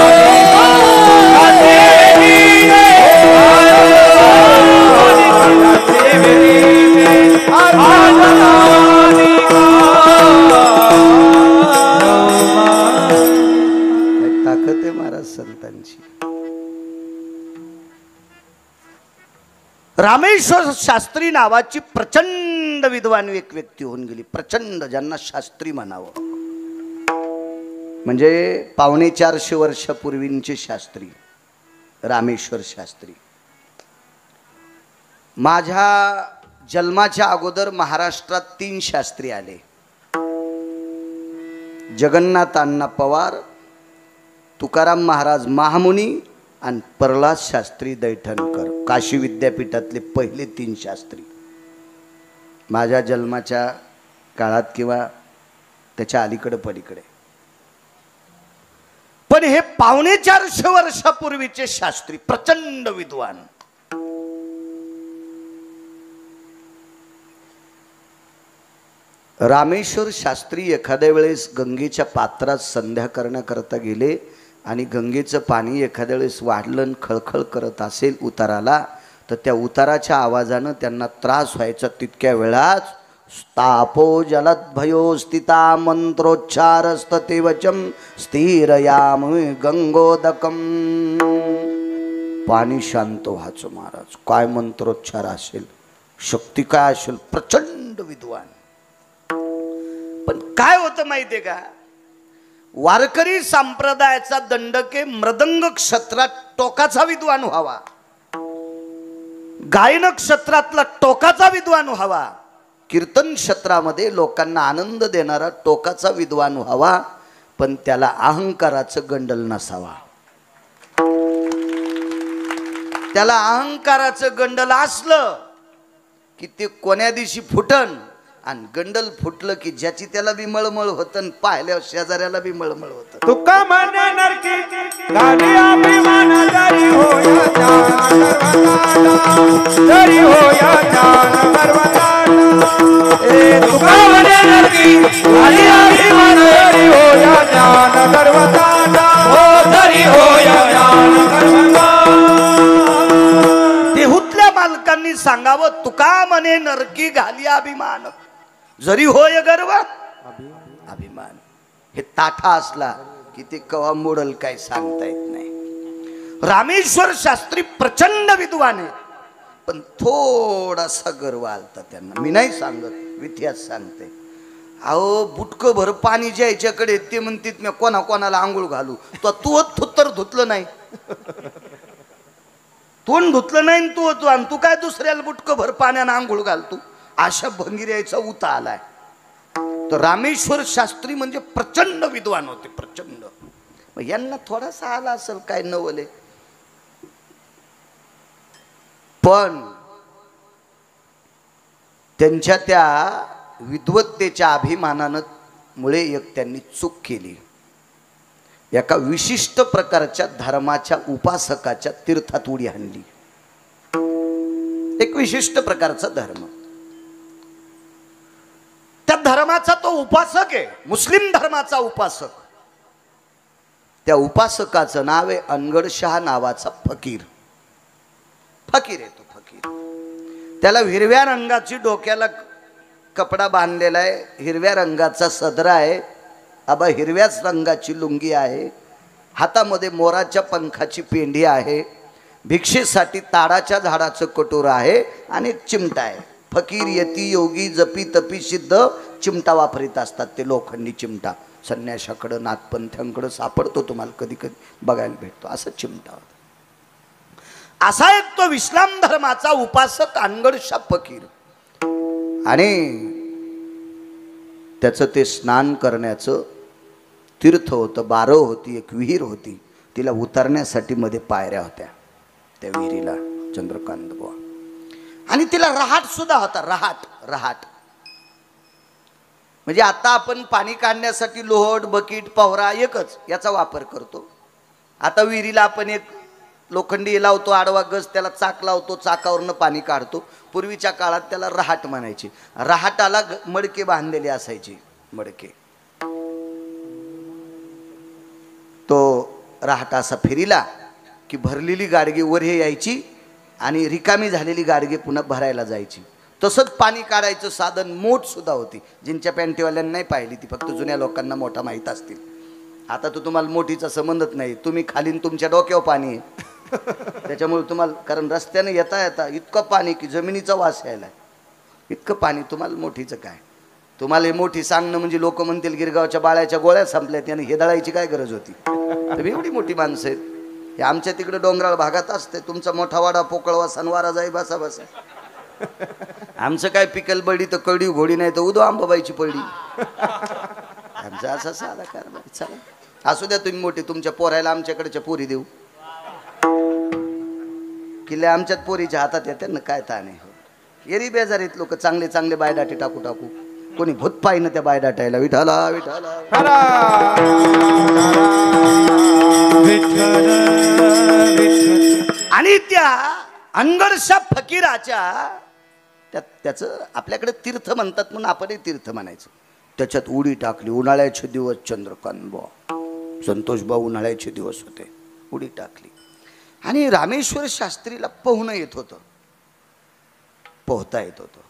त्यांची बेटीचे हात ब्रह्मादिका, ताकद आहे महाराज संतांची. रामेश्वर शास्त्री नावाची प्रचंड विद्वान एक व्यक्ती होऊन गेली. प्रचंड, ज्यांना शास्त्री म्हणावं. म्हणजे 450 वर्षापूर्वींचे शास्त्री रामेश्वर शास्त्री. माझ्या जन्माच्या अगोदर महाराष्ट्रात 3 शास्त्री आले. जगन्नाथ अण्णा पवार, तुकाराम महाराज महामुनी आणि प्रल्हाद शास्त्री दैठणकर, काशी विद्यापीठातले पहिले 3 शास्त्री. माझ्या जन्माच्या काळात किंवा त्याच्या अलीकडे पलीकडे. पण हे 450 वर्षापूर्वीचे शास्त्री प्रचंड विद्वान. रामेश्वर शास्त्री एखाद्या वेळेस गंगेच्या पात्रात संध्या करण्याकरता गेले आणि गंगेचं पाणी एखाद्या वेळेस वाढलं खळखळ करत असेल उताराला, तर त्या उताराच्या आवाजानं त्यांना त्रास व्हायचा. तितक्या वेळात तापो जलद्भयो स्थिता मंत्रोच्चारस्तते वचम स्थिरयाम गंगोदकम. पाणी शांत व्हायचं महाराज. काय मंत्रोच्चार असेल, शक्ती काय असेल, प्रचंड विद्वान. पण काय होतं माहितीये का, वारकरी संप्रदायाचा दंडके मृदंग क्षेत्रात टोकाचा विद्वान व्हावा, गायन क्षेत्रातला टोकाचा विद्वान व्हावा, कीर्तन क्षेत्रामध्ये लोकांना आनंद देणारा टोकाचा विद्वान व्हावा, पण त्याला अहंकाराचं गंडल नसावा. त्याला अहंकाराचं गंडल असलं की ते कोण्या दिवशी फुटन, आणि गंडल फुटलं की ज्याची त्याला बी मळमळ होतं, पाहिल्यावर शेजाऱ्याला बी मळमळ होतं. तुका म्हणे नरकी गाली अभिमान जरी होया जान जरी होया जान ए तुका म्हणे नरकी गाली अभिमान जरी होया जान हो जरी होया जान. देहूतल्या मालकांनी सांगावं, तुका म्हणे नरकी घाली अभिमान जरी होय गर्व अभिमान. हे ताठा असला की ते कवा मोडल काय सांगता येत नाही. रामेश्वर शास्त्री प्रचंड विद्वान आहे, पण थोडासा गर्व आलता त्यांना. मी नाही सांगत, इतिहास सांगते. अहो बुटकं भर पाणी ज्याच्याकडे ते म्हणतात मी कोणाला आंघोळ घालू, तू थुत्तर धुतलं नाही, तोंड धुतलं नाही तू आणि तू काय दुसऱ्याला बुटकं भर पाण्यानं आंघोळ घालतो. अशा भंगिऱ्याचा उता आलाय. तर रामेश्वर शास्त्री म्हणजे प्रचंड विद्वान होते, प्रचंड. मग यांना थोडासा आला असेल काय नवले, पण त्यांच्या त्या विद्वत्तेच्या अभिमानानं मुळे एक त्यांनी चूक केली. एका विशिष्ट प्रकारच्या धर्माच्या उपासकाच्या तीर्थात उडी हाणली. एक विशिष्ट प्रकारचा धर्म, त्या धर्माचा तो उपासक आहे, मुस्लिम धर्माचा उपासक. त्या उपासकाचं नाव आहे अनगडशाह नावाचा फकीर. फकीर आहे तो फकीर. त्याला हिरव्या रंगाची डोक्याला कपडा बांधलेला आहे, हिरव्या रंगाचा सदरा आहे, आबा हिरव्याच रंगाची लुंगी आहे, हातामध्ये मोराच्या पंखाची पेंढी आहे, भिक्षेसाठी ताडाच्या झाडाचं कटोरं आहे आणि एक चिमटा आहे. फकीर यती योगी जपी तपी सिद्ध चिमटा वापरीत असतात. ते लोखंडी चिमटा संन्याशाकडं नाथपंथ्यांकडं सापडतो, तुम्हाला कधी कधी बघायला भेटतो. असा चिमटा होता. असा एक तो इस्लाम धर्माचा उपासक अनगडशा फकीर. आणि त्याचं ते स्नान करण्याचं तीर्थ होतं, बारव होती, एक विहीर होती. तिला उतरण्यासाठी मध्ये पायऱ्या होत्या त्या विहिरीला, चंद्रकांत बुवा. आणि तिला रहाट सुद्धा होता. रहाट म्हणजे आता आपण पाणी काढण्यासाठी लोहड, बकीट, पवरा एकच याचा वापर करतो. आता विहिरीला आपण एक लोखंडी लावतो, आडवा गज, त्याला चाक लावतो, चाकावरनं पाणी काढतो. पूर्वीच्या काळात त्याला रहाट म्हणायचे. रहाटाला मडके बांधलेले असायचे, मडके. तो रहाट असा फिरिला की भरलेली गाडगी वर हे यायची आणि रिकामी झालेली गाडगे पुन्हा भरायला जायची. तसंच पाणी काढायचं साधन मोठ सुद्धा होती. जिंच्या पॅन्टीवाल्यांना नाही पाहिली ती, फक्त जुन्या लोकांना मोठा माहीत असतील. आता तर तुम्हाला मोठीचा संबंधच नाही. तुम्ही खालीन तुमच्या डोक्यावर पाणी आहे त्याच्यामुळे तुम्हाला, कारण रस्त्याने येता येता इतकं पाणी की जमिनीचा वास यायला, इतकं पाणी. तुम्हाला मोठीचं काय, तुम्हाला हे मोठी सांगणं म्हणजे लोक म्हणतील गिरगावच्या बाळ्याच्या गोळ्या संपल्या त्याने हे दळायची काय गरज होती. तुम्ही एवढी मोठी माणसं आहेत. हे आमच्या तिकडे डोंगराळ भागात असते. तुमचा मोठा वाडा पोकळवा सनवारा जाई बसा बसा. आमचं काय पिकल बडी तर कडी घोडी नाही तर उदो आंबाबाईची पडी. आमचा असा साधा कारभार. चला असू द्या, तुम्ही मोठे, तुमच्या पोरायला आमच्याकडच्या पोरी देऊ. किल्ले आमच्यात पोरीच्या हातात येते ना, काय ताण आहे. येरी बेजारीत लोक चांगले चांगले बायडाटे टाकू टाकू. कोणी भूत पाहिनं त्या बायडाटायला. विठाला विठाला. आणि त्या अनगडशा फकीराच्या त्याचं आपल्याकडे तीर्थ म्हणतात म्हणून आपणही तीर्थ म्हणायचं. त्याच्यात उडी टाकली. उन्हाळ्याचे दिवस, चंद्रकांत बुवा, संतोष भाऊ उन्हाळ्याचे दिवस होते. उडी टाकली आणि रामेश्वर शास्त्रीला पोहणं येत होतं, पोहता येत होतं.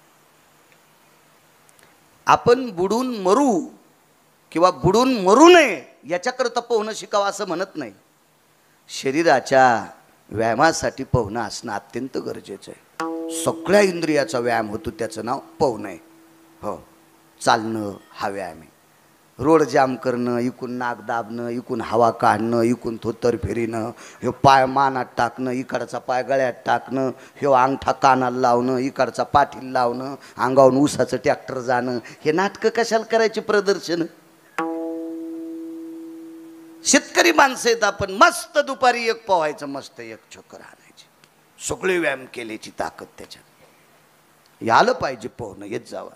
आपण बुडून मरू किंवा बुडून मरू नये याच्याकरता पोहणं शिकावं असं म्हणत नाही. शरीराच्या व्यायामासाठी पोहणं असणं अत्यंत गरजेचं आहे. सगळ्या इंद्रियाचा व्यायाम होतो, त्याचं नाव पोहणं आहे. हो, चालणं हा व्यायाम आहे. रोड जाम करणं, इकून नाक दाबणं, इकून हवा काढणं, इकून थोतर फिरणं, हे पाय मानात टाकणं, इकडचा पाय गळ्यात टाकणं, हे अंगठा कानाला लावणं, इकडचा पाठीला लावणं, अंगावरून ऊसाचं ट्रॅक्टर जाणं, हे नाटकं कशाला करायचे प्रदर्शन. शेतकरी माणसं आहेत आपण. मस्त दुपारी एक पोहायचं, मस्त एक चक्कर आणायची. सगळे व्यायाम केल्याची ताकद त्याच्यात. यालं पाहिजे पोहणं, येत जावा.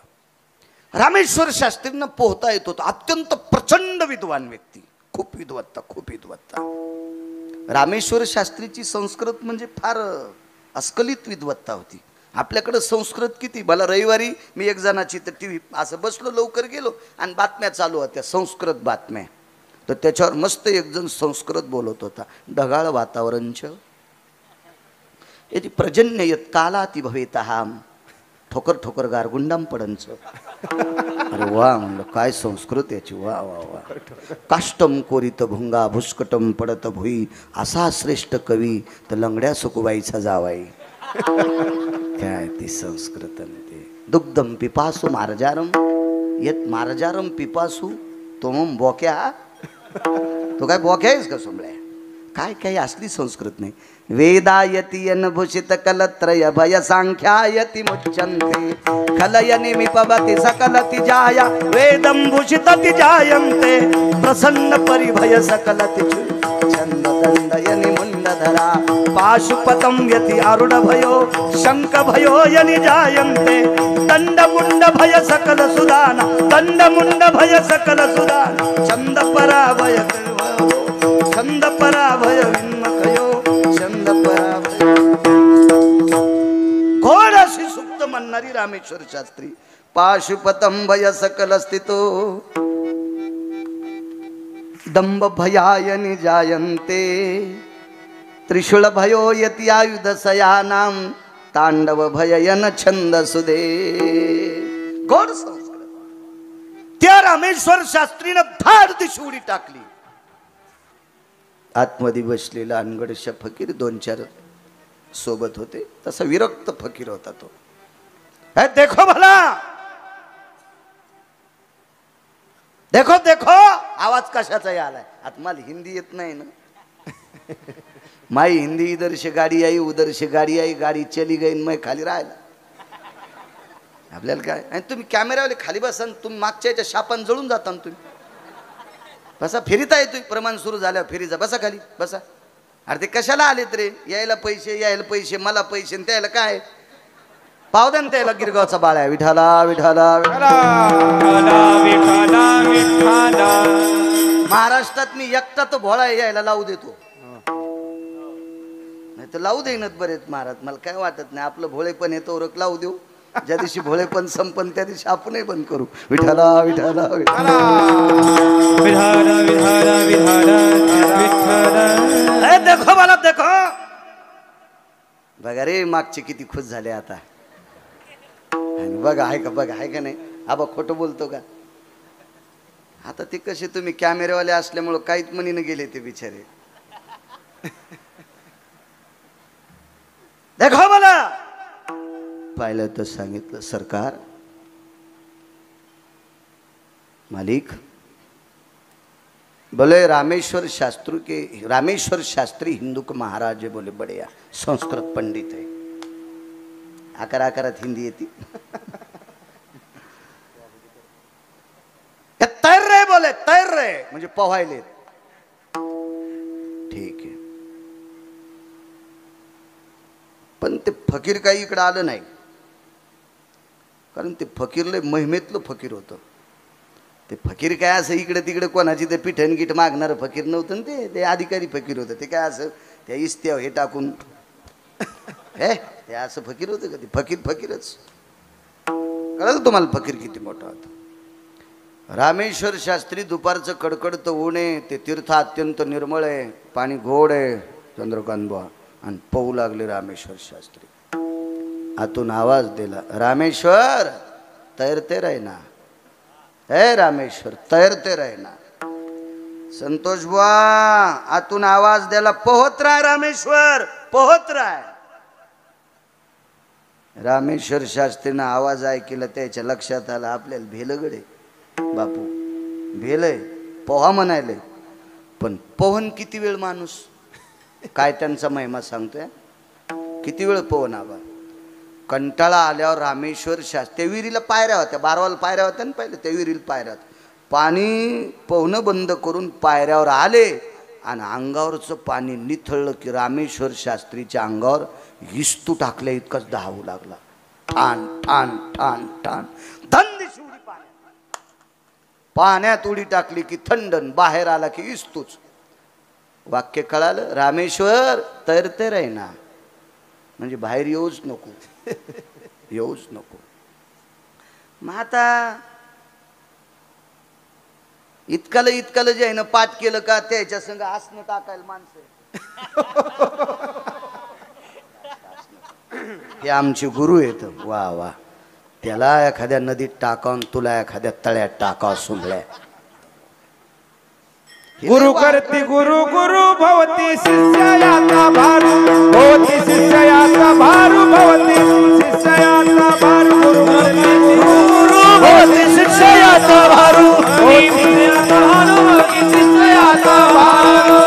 रामेश्वर शास्त्रींना पोहता येत होतं. अत्यंत प्रचंड विद्वान व्यक्ती, खूप विद्वत्ता, खूप विद्वत्ता. रामेश्वर शास्त्रीची संस्कृत म्हणजे फार अस्खलित विद्वत्ता होती. आपल्याकडं संस्कृत किती. मला रविवारी मी एक जणाची तर टी व्ही असं बसलो, लवकर गेलो आणि बातम्या चालू होत्या, संस्कृत बातम्या. तर त्याच्यावर मस्त एक जण संस्कृत बोलत होता. ढगाळ वातावरणच यदि पर्जन्य यत कालाति भवेतहाम ठोकर ठोकर गारगुंडाम पडंच. अरे वा म्हणलं, काय संस्कृत याची. वा वा वा. काष्टम कोरित भुंगा भुस्कटम पडत भुई, असा श्रेष्ठ कवी तर लंगड्या सुकुबाईचा जावाई. काय ती संस्कृत. ते दुग्धम पिपासू मार्जारम येत मार्जारम पिपासू तो मग बोक्या. तो काय बोक्या आहेस का सोमळ्या. काय काही असली संस्कृत नाही. वेदायती अनभूषित कलत्रय भय सांख्यायती मुच्यन्ते खलयनि मिपवति सकलति जाया वेदं भूषितति जायन्ते प्रसन्न परिभय सकलति छंद दंडयनि मुंडधरा पाशुपतं यति आरुढ भयो शंख भयो यनि जायन्ते दंड मुंड भय सकल सुदान दंड मुंड भय सकल सुदान छंद पराभय छंद पराभय विन्मखयो छंद पराभय. घोड अशी सुप्त म्हणणारी रामेश्वर शास्त्री. पाशुपतम भय सकल स्थितो दंभ भयायनि जायन्ते त्रिशूल भयो यति आयुध सयानाम तांडव भययन छंद सुदे. घोड संस्कृत. त्या रामेश्वर शास्त्रीनं धाड दिशी उडी टाकली. आतमध्ये बसलेला अनगडशा फकीर 2-4 सोबत होते. तसा विरक्त फकीर होता तो. देखो भला, देखो देखो. आवाज कशाचा आलाय. आता मला हिंदी येत नाही ना. माई हिंदी इधर से गाडी आई उधर से गाडी आई, गाडी चली गई, मैं खाली राहिला. आपल्याला काय. आणि तुम्ही कॅमेरावाले खाली बसा, तुम्ही मागच्या याच्या शापान जळून जाता ना तुम्ही. बसा, फिरिता येतोय. प्रमाण सुरू झाल्यावर फिरीचा. बसा खाली बसा. अरे ते कशाला आलेत रे. यायला पैसे, मला पैसे, त्याला काय पावदन त्याला गिरगावचा बाळा. विठाला विठाला महाराष्ट्रात मी एकटा तो भोळा यायला लावू देतो. नाही तर लावू देईनच बरेच महाराज. मला काय वाटत नाही. आपलं भोळे पण येतो ओरख लावू देऊ. ज्या दिवशी भोळे पण संपन त्या दिवशी आपणही बंद करू. विठाला विठाला विठाला. देखो मला देखो. बघा रे मागचे किती खुश झाले आता. बघा आहे का, बघा आहे का नाही. आबा खोटं बोलतो का. आता ते कसे तुम्ही कॅमेरेवाले असल्यामुळं काहीच म्हणीनं गेले ते बिचारे. देखो मला. पाहिलं तर सांगितलं, सरकार मालिक बोले रामेश्वर शास्त्री हिंदू के महाराज बोले बड़े संस्कृत पंडित है. आकारात हिंदी येते. तैर रहे बोले म्हणजे पोहायलेत. ठीक आहे, पण ते फकीर काही इकडे आलं नाही, कारण ते फकीर लय महिमेतलं फकीर होतं. ते फकीर काय असं इकडे तिकडे कोणाची ते पिठण गीठ मागणारं फकीर नव्हतं ना, ते अधिकारी फकीर होतं. ते काय असं त्या इस्त्या हे टाकून हे ते असं फकीर होतं का? ते फकीर फकीरच. कळलं तुम्हाला फकीर किती मोठा होता. रामेश्वर शास्त्री दुपारचं कडकडतं ऊन आहे, ते तीर्थ अत्यंत निर्मळ आहे, पाणी गोड आहे, चंद्रकांत बुवा, आणि पोहू लागले रामेश्वर शास्त्री. आतून आवाज दिला, रामेश्वर तैरते राहीना, हे रामेश्वर तैरते राहीना. संतोष बुवा आतून आवाज दिला, पोहत राह रामेश्वर, पोहत राह. रामेश्वर शास्त्रीनं आवाज ऐकला, त्याच्या लक्षात आलं आपल्याला भेलगडे बापू, भेलय पोहा म्हणायले, पण पोहन किती वेळ माणूस, काय त्यांचा महिमा सांगतोय, किती वेळ पोहन. आबा कंटाळा आल्यावर रामेश्वर शास्त्री, त्या विहिरीला पायऱ्या होत्या, 12 पायऱ्या होत्या ना पहिले, त्या विहिरीला पायऱ्या होत्या. पाणी पोहणं बंद करून पायऱ्यावर आले आणि अंगावरचं पाणी निथळलं की रामेश्वर शास्त्रीच्या अंगावर इस्तू टाकल्या इतकाच धावू लागला. ठाण ठाण ठाण ठाण धंदीशी उडी पाण्यात, पाण्यात उडी टाकली की थंडन, बाहेर आला की इस्तूच. वाक्य कळालं, रामेश्वर तैरते राहीना, म्हणजे बाहेर येऊच नको, येऊच नको. मग आता इतकालं जे आहे ना पाठ केलं का त्याच्या संग आसनं टाकायला माणसं. हे आमचे गुरु आहेत, वा वा, त्याला एखाद्या नदीत टाकावून तुला एखाद्या तळ्यात टाकाव सुंबळ्या. गुरु करती गुरु गुरु भवती शिष्याचा भारू, भवती शिष्याचा भारू, भवती शिष्याचा भारू. गुरु करती गुरु गुरु भवती शिष्याचा भारू, भवती शिष्याचा भारू, भवती शिष्याचा भारू.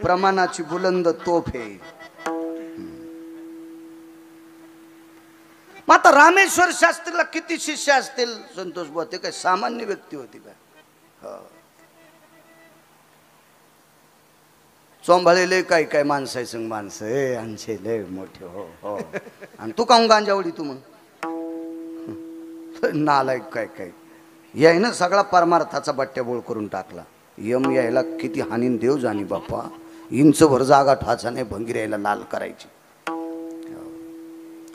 प्रमाणाची बुलंद तोफ आहे. मग आता रामेश्वर शास्त्रीला किती शिष्य असतील संतोष बुवा? ते काय सामान्य व्यक्ती होती का? चोंभाळेले काय काय माणसं आहे, संग माणसं हे आमचे लय मोठे. हो हो, आणि तू काऊन गांजावडी तू मग नालायक काय काय. यायनं सगळा परमार्थाचा बट्ट्याबोळ करून टाकला. यम यायला किती हानीन देव जाणी बाप्पा, इंचभर जागा ठाचा नाही भंगीर यायला लाल करायची.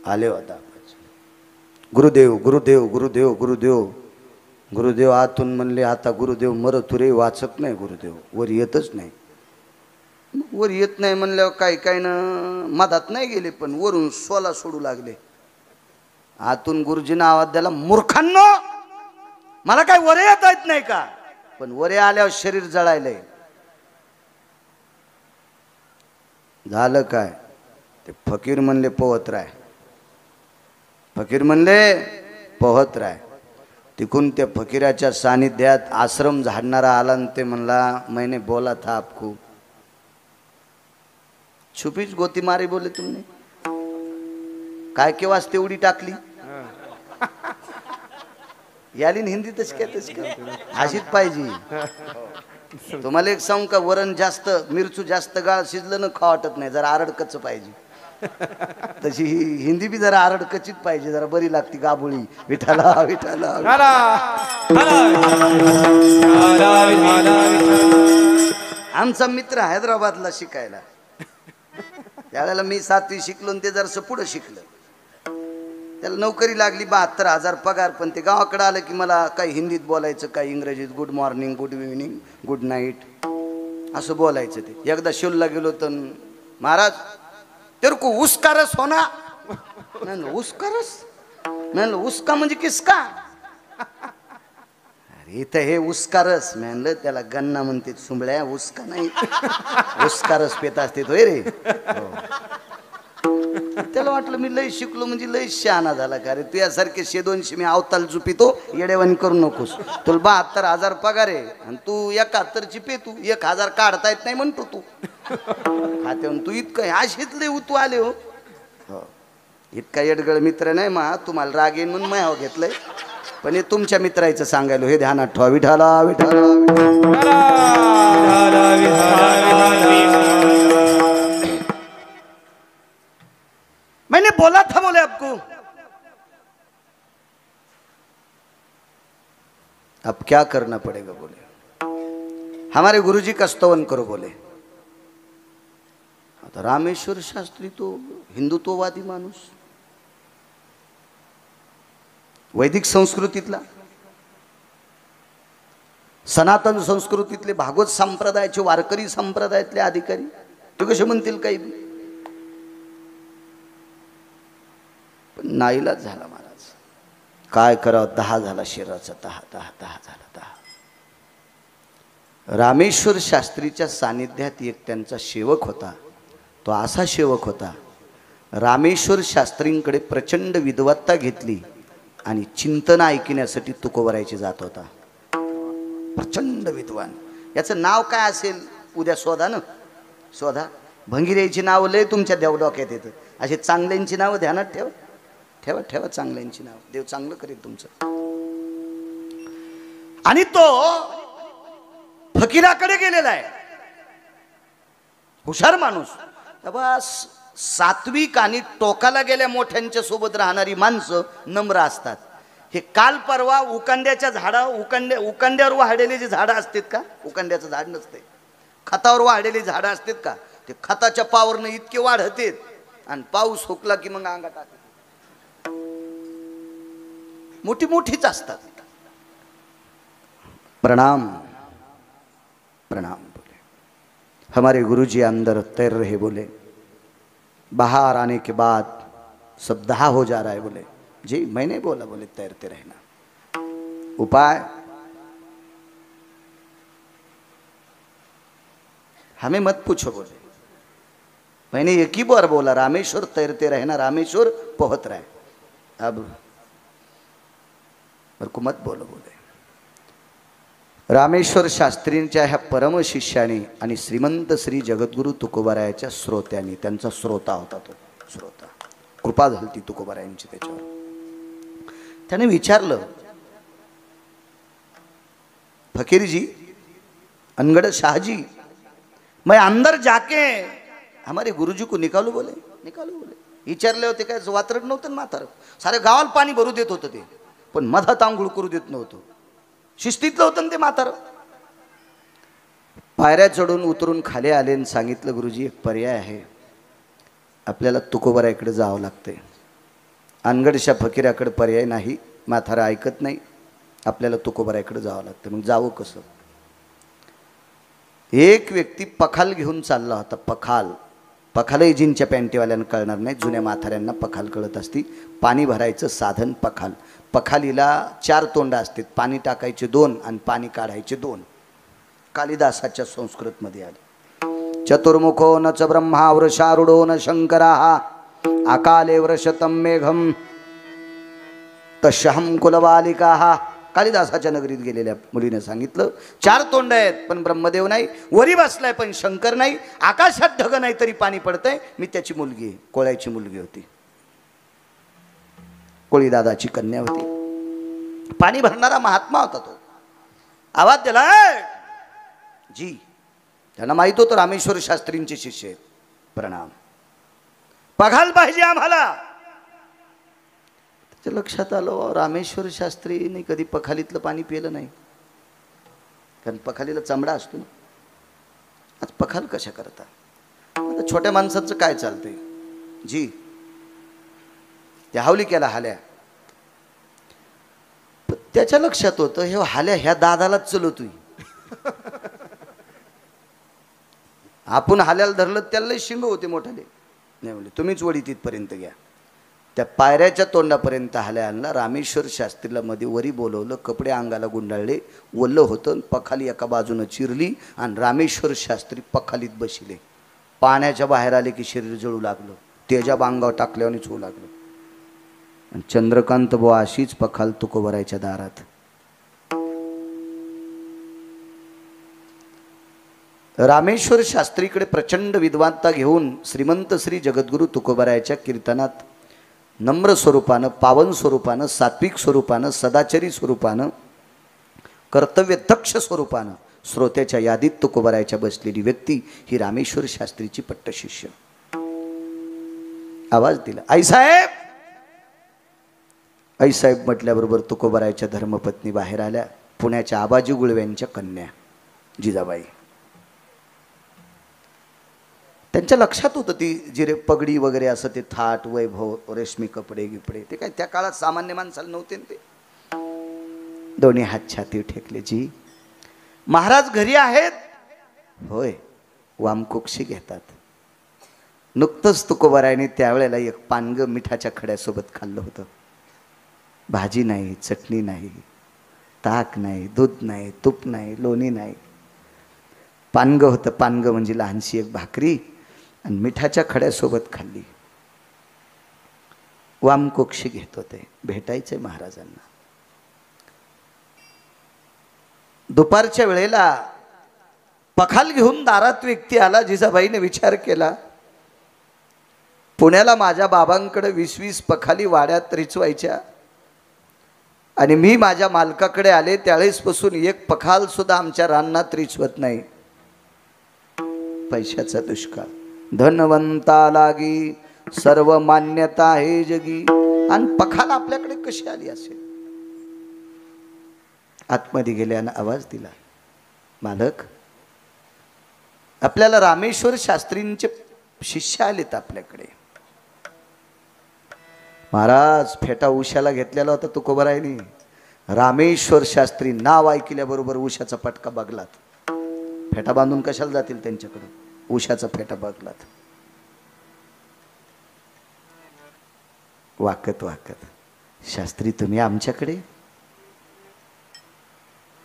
आले होता गुरुदेव गुरुदेव गुरुदेव गुरुदेव गुरुदेव. आतून म्हणले आता गुरुदेव मरत रे, वाचत नाही गुरुदेव, वर येतच नाही. वर येत नाही म्हणल्यावर काही काही ना मधात नाही गेले, पण वरून सोला सोडू लागले. आतून गुरुजीनं आवाज द्याला, मूर्खांनो मला काय वरे येता येत नाही का? पण वरे आल्यावर शरीर जळायलंय. झालं काय? ते फकीर म्हणले पोहत राय, फकीर म्हणले पोहत राय. तिकून त्या फकीराच्या सानिध्यात आश्रम झाडणारा आला आणि ते म्हणला, मैंने बोला था आपको. छुपीच गोती मारी बोले तुमने, काय के वास्ते उडी टाकली. यालीन हिंदीतच काय हाशीत पाहिजे. तुम्हाला एक सांगू का, वरण जास्त मिरचू जास्त गाळ शिजलं ना खा वाटत नाही, जरा आरडकच पाहिजे. तशी हिंदी बी जरा आरडकचीत पाहिजे, जरा बरी लागती गाबुळी. विठाला विठाला. आमचा मित्र हैदराबादला शिकायला, त्यावेळेला मी 7वी शिकलो आणि ते जरासं पुढं शिकलं. त्याला नोकरी लागली, 72,000 पगार. पण ते गावाकडे आलं की मला काही हिंदीत बोलायचं, काही इंग्रजीत, good morning, good evening, good night असं बोलायचं. ते एकदा शिवला गेलो तर, महाराज तेरे को उसका रस होना. म्हणलं उसका रस? म्हणलं उसका म्हणजे किसका? अरे इथं हे उसका रस. म्हणलं त्याला गन्ना म्हणते सुंबळ्या, उसका नाही. उसका रस पेत असते तो रे. त्याला वाटलं मी लय शिकलो म्हणजे लय शहाणा झाला का रे. तुझ्यासारखे 100-200 मी अवताल चुपितो, येडेवानी करू नकोस. तुला 72,000 पगार आहे आणि तू 71ची पे, तू 1,000 काढता येत नाही म्हणतो तू. खाते तू इतकं आशीतले उतू आले हो. इतका येडगळ मित्र नाही मा, तुम्हाला राग येईन म्हणून मायाव घेतलंय. पण हे तुमच्या मित्राचं सांगायलो, हे ध्यानात ठेवा. विठाला विठाला मैंने बोला था बोले आपको, अब क्या करना पड़ेगा बोले. हमारे गुरुजी का स्तवन करो बोले. आता रामेश्वर शास्त्री तो हिंदुत्ववादी माणूस, वैदिक संस्कृतीतला, सनातन संस्कृतीतले, भागवत संप्रदायाचे, वारकरी संप्रदायातले अधिकारी, ते कसे म्हणतील काही बी. पण नाईलाज झाला महाराज. काय करावं, 10 झाला शिराचा, 10 झाला 10. रामेश्वर शास्त्रीच्या सानिध्यात एक त्यांचा सेवक होता. तो असा सेवक होता, रामेश्वर शास्त्रींकडे प्रचंड विद्वत्ता घेतली आणि चिंतन ऐकण्यासाठी तुकोबरायची जात होता. प्रचंड विद्वान. याचं नाव काय असेल उद्या शोधा ना, शोधा. भंगिऱ्याची नावं लय तुमच्या देवडोक्यात येतं. असे चांगल्यांची नावं ध्यानात ठेवा, ठेवा ठेवा चांगल्यांची नाव. देव चांगलं करेल तुमचं. आणि तो फकीराकडे गेलेला आहे, हुशार माणूस. बस सात्विक आणि टोकाला गेल्या मोठ्यांच्या सोबत राहणारी माणसं नम्र असतात. हे काल परवा उकांड्याच्या उकांड्यावर वाढलेली जी झाडं असतात का, उकांड्याचं झाड नसते, खतावर वाढलेली झाडं असतात का, ते खताच्या पावरनं इतके वाढते आणि पाऊस हुकला की मग अंगात टाकते. मोठी मोठीच असतात. प्रणाम प्रणाम बोले. हमारे गुरुजी अंदर तैर रहे बोले. बाहर आने के बाद सब दहा हो जा रहा है बोले. जी मैं नहीं बोला बोले तैरते रहना. उपाय हमें मत पूछो बोले. मैंने एक ही बार बोला रामेश्वर तैरते रहना, रामेश्वर पहुंच रहा है. अब मेरे को मत बोलो बोले. रामेश्वर शास्त्रींच्या ह्या परमशिष्याने आणि श्रीमंत श्री जगद्गुरु तुकोबारायाच्या श्रोत्यांनी, त्यांचा श्रोता होता तो श्रोता, कृपा झाली ती तुकोबारायांची त्याच्यावर. त्याने विचारलं, फकीर जी, अनगढ़ शाह जी, मैं अंदर जाके हमारे गुरुजी को निकालू बोले. निकालू बोले. विचारले होते काय वात्रट नव्हतं म्हातार, सारे गावाला पाणी भरू देत होतं ते, पण मधात आंघोळ करू देत नव्हतं. शिस्तीतलं होतं ते म्हातार. पायऱ्या चढून उतरून खाली आले आणि सांगितलं, गुरुजी एक पर्याय आहे, आपल्याला तुकोबारायाकडे जावं लागतंय. अनगडशा फकीराकडे पर्याय नाही, म्हातारा ऐकत नाही, आपल्याला तुकोबारायाकडे जावं लागतं. मग जावं कसं? एक व्यक्ती पखाल घेऊन चालला होता. पखालही जीनच्या पॅन्टीवाल्यांना कळणार नाही, जुन्या म्हाताऱ्यांना पखाल कळत असती. पाणी भरायचं साधन पखाल. पखालीला 4 तोंड असतात, पाणी टाकायचे 2 आणि पाणी काढायचे 2. कालिदासाच्या संस्कृतमध्ये आले. चतुर्मुखो न च ब्रह्मा वृषारूढो न शंकराः अकाले वर्षतं मेघम तशहम कुलबालिकाः. कालिदासाच्या नगरीत गेलेल्या मुलीने सांगितलं, 4 तोंड आहेत पण ब्रह्मदेव नाही, वरी बसलाय पण शंकर नाही, आकाशात ढग नाही तरी पाणी पडतंय, मी त्याची मुलगी आहे. कोळ्याची मुलगी होती, कोळी दादाची कन्या होती. पाणी भरणारा महात्मा होता तो. आवाज दिला जी. त्यांना माहित होतं रामेश्वर शास्त्रींचे शिष्य आहेत. प्रणाम. पखाल पाहिजे आम्हाला. त्याच्या लक्षात आलं, रामेश्वर शास्त्रीने कधी पखालीतलं पाणी पिलं नाही, कारण पखालीला चमडा असतो ना. आज पखाल कशा करता? आता छोट्या माणसाचं काय चालतंय जी. त्या हावलिकेला हाल्या, त्याच्या लक्षात होतं हे हाल्या ह्या दादालाच चलवतोय. आपण हाल्याला धरलं त्याला शिंग होते मोठाले. नाही म्हणले तुम्हीच वडी तिथपर्यंत घ्या. त्या पायऱ्याच्या तोंडापर्यंत हाल्या आणला. रामेश्वर शास्त्रीला मध्ये वरी बोलवलं, कपडे अंगाला गुंडाळले, ओलं होतं. पखाली एका बाजूनं चिरली आणि रामेश्वर शास्त्री पखालीत बसले. पाण्याच्या बाहेर आले की शरीर जळू लागलं, तेजाब अंगावर टाकल्याने होऊ लागलं. आणि चंद्रकांत बुवा अशीच पखाल तुकोबारायाच्या दारात. रामेश्वर शास्त्रीकडे प्रचंड विद्वत्ता घेऊन श्रीमंत श्री जगद्गुरु तुकोबारायाच्या कीर्तनात नम्र स्वरूपानं, पावन स्वरूपानं, सात्विक स्वरूपानं, सदाचरी स्वरूपानं, कर्तव्यदक्ष स्वरूपानं श्रोत्याच्या यादीत तुकोबारायच्या बसलेली व्यक्ती ही रामेश्वर शास्त्रीची पट्टशिष्य. आवाज दिला, आईसाहेब. आईसाहेब म्हटल्याबरोबर तुकोबारायच्या धर्मपत्नी बाहेर आल्या. पुण्याच्या आबाजी गुळव्यांच्या कन्या जिजाबाई. त्यांच्या लक्षात होतं ती जिरे पगडी वगैरे असं ते थाट वैभव रेशमी कपडे गिपडे ते काय त्या काळात सामान्य माणसाला नव्हते. ते दोन्ही हात छाती ठेकले. जी महाराज घरी आहेत? होय. वामकुक्षी घेतात. नुकतंच तुकोबारायने त्यावेळेला एक पानग मिठाच्या खड्यासोबत खाल्लं होतं. भाजी नाही, चटणी नाही, ताक नाही, दूध नाही, तूप नाही, लोणी नाही. पानग होतं. पानग म्हणजे लहानशी एक भाकरी आणि मिठाच्या खड्यासोबत खाल्ली. वामकुक्षी घेत होते. भेटायचंय महाराजांना. दुपारच्या वेळेला पखाल घेऊन दारात व्यक्ती आला. जिजाबाईने विचार केला, पुण्याला माझ्या बाबांकडे 20-20 पखाली वाड्यात रिचवायच्या आणि मी माझ्या मालकाकडे आले त्यावेळेसपासून एक पखाल सुद्धा आमच्या रानात रिचवत नाही. पैशाचा दुष्काळ. धनवंता लागी सर्व मान्यता हे जगी. आणि पखाल आपल्याकडे कशी आली असेल? आतमध्ये गेल्यानं आवाज दिला, मालक आपल्याला रामेश्वर शास्त्रींचे शिष्य आलेत आपल्याकडे. महाराज फेटा उशाला घेतलेला होता तुकोबारायनी. रामेश्वर शास्त्री नाव ऐकल्याबरोबर उशाचा पटका बगलात. फेटा बांधून कशाला जातील त्यांच्याकडे? उशाचा फेटा बगलात. वाकत वाकत, शास्त्री तुम्ही आमच्याकडे?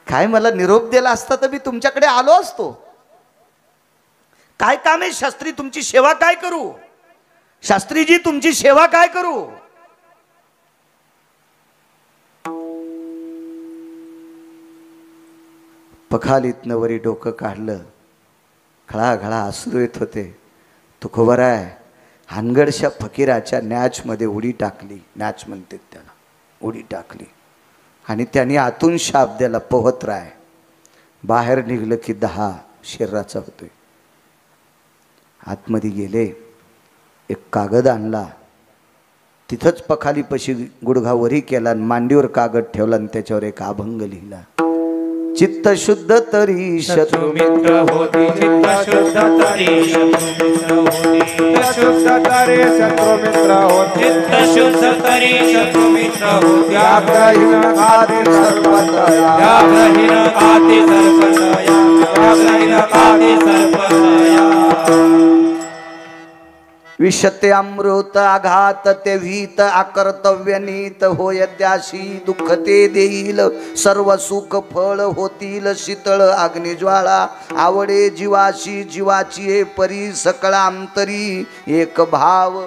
काय मला निरोप दिला असता तर मी तुमच्याकडे आलो असतो. काय काम आहे शास्त्री? तुमची सेवा काय करू? शास्त्रीजी तुमची सेवा काय करू? पखालीतनं वरी डोकं काढलं. खळाखळा अश्रू येत होते. तुकोबाराय हानगडशा फकीराच्या नॅचमध्ये उडी टाकली. नॅच म्हणते त्याला. उडी टाकली आणि त्याने आतून शाप द्याला, पोहत राय. बाहेर निघलं की 10 शरीराचा होतोय. आतमध्ये गेले. एक कागद आणला. तिथंच पखालीपाशी गुडघा वरी केला आणि मांडीवर कागद ठेवला आणि त्याच्यावर एक अभंग लिहिला. चित्त शुद्ध तरी शत्रु मित्र होती. चित्त शुद्ध तरी शत्रु मित्र होती. चित्त शुद्ध तरी शत्रु मित्र होती. व्याघ्रहीन खाती सर्पतया. व्याघ्रहीन खाती सर्पतया. व्याघ्रहीन खाती सर्पतया. विषते अमृत आघात ते भीत आकर्तव्य नीत होय त्याशी दुःख ते देईल सर्व सुख फळ होतील शीतळ अग्निज्वाळा आवडे जीवाशी जीवाची हे परी सकळ अंतरी एक भाव.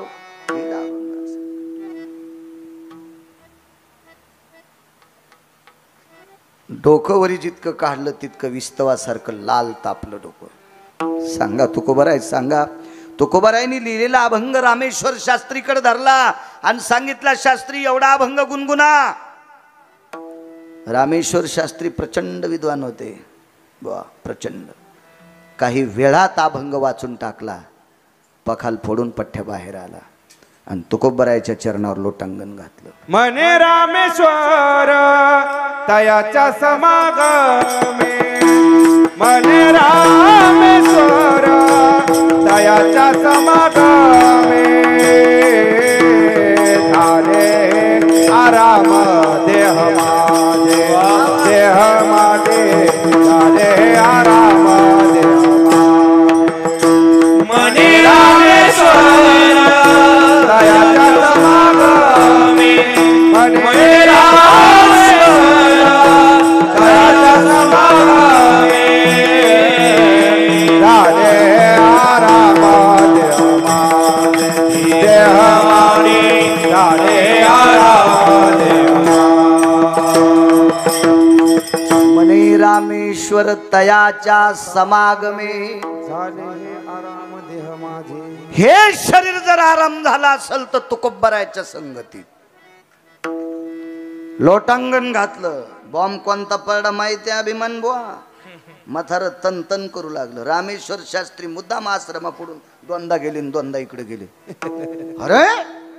डोकंवरी जितकं काढलं तितकं विस्तवासारखं लाल तापलं डोकं. सांगा तुकोबाराय, सांगा. तुकोबारायांनी लिहिलेला अभंग रामेश्वर शास्त्रीकडे धरला आणि सांगितला, शास्त्री एवढा अभंग गुणगुणा. रामेश्वर शास्त्री प्रचंड विद्वान होते. वा प्रचंड. काही वेळात अभंग वाचून टाकला. पखाल फोडून पठ्ठ्या बाहेर आला आणि तुकोबारायाच्या चरणावर लोटांगण घातलं. मने रामेश्वर तयाच्या समागमे. मने रामेश्वर तयाच्या समागमे. झाले आराम देह माझे. देह माझे झाले आराम देह. मने रामेश्वर तयाच्या समागमे. मने रामेश्वर तयाच्या समागमे. झाले आराम देह माझे. देह माझे झाले आराम देह. मने रामेश्वर तयाच्या समागमे. झाले आराम देह माझे. माझे. हे शरीर जर आराम झाला असेल तर तुकोबरायच्या संगतीत. लोटांगण घातलं, बॉम्ब कोणता पडला माहिती अभिमान बुवा. मथार तन तन करू लागलं. रामेश्वर शास्त्री मुद्दाम आश्रमा पडून दोनदा गेले आणि दोनदा इकडे गेले. अरे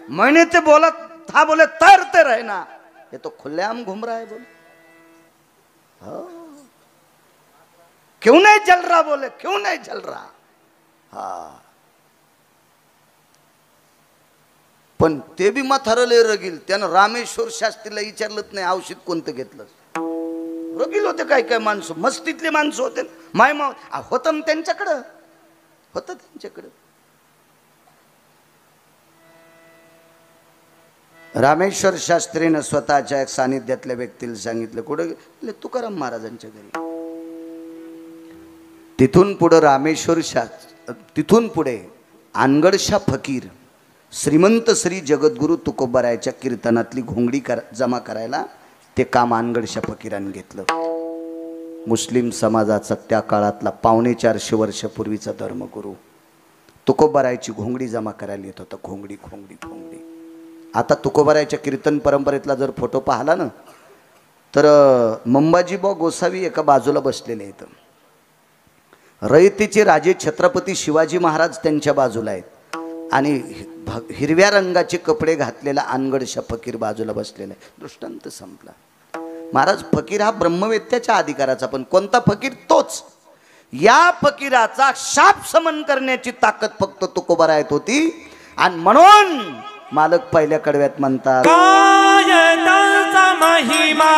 मैंने ते बोला था, बोले तैरते रहे ना. ये तो खुलेआम घूम रहा है बोले. क्यों नहीं चल रहा, बोले क्यों नहीं चल रहा. हा पण ते बी म्हातारले रगील. त्यानं रामेश्वर शास्त्रीला विचारलंच नाही औषध कोणतं घेतलं. रगील होते काय काय माणसं, मस्तीतले माणसं होते. माय माव होतं ना त्यांच्याकडं, होतं त्यांच्याकडं. रामेश्वर शास्त्रीनं स्वतःच्या एक सानिध्यातल्या व्यक्तीला सांगितलं, कुठं गेले? तुकाराम महाराजांच्या घरी. तिथून पुढे रामेश्वर शास्त्री, तिथून पुढे आनगडशा फकीर श्रीमंत श्री जगद्गुरु तुकोबारायच्या कीर्तनातली घोंगडी जमा करायला ते काम आनगडशा फकीरांनी घेतलं. मुस्लिम समाजाचा त्या काळातला 450 वर्षापूर्वीचा धर्मगुरू तुकोबारायची घोंगडी जमा करायला येत होता. घोंगडी घोंगडी घोंगडी. आता तुकोबारायच्या कीर्तन परंपरेतला जर फोटो पाहिला ना तर मंबाजीबा गोसावी एका बाजूला बसलेले आहेत. रयतेचे राजे छत्रपती शिवाजी महाराज त्यांच्या बाजूला आहेत आणि हिरव्या रंगाचे कपडे घातलेला अनगडशा फकीर बाजूला बसलेला आहे. दृष्टांत संपला. महाराज फकीर हा ब्रह्मवेत्याच्या अधिकाराचा, पण कोणता फकीर? तोच. या फकीराचा शाप समन करण्याची ताकद फक्त तुकोबारायत होती. आणि म्हणून मालक पहिल्या कडव्यात म्हणतात, काय त्यांचा महिमा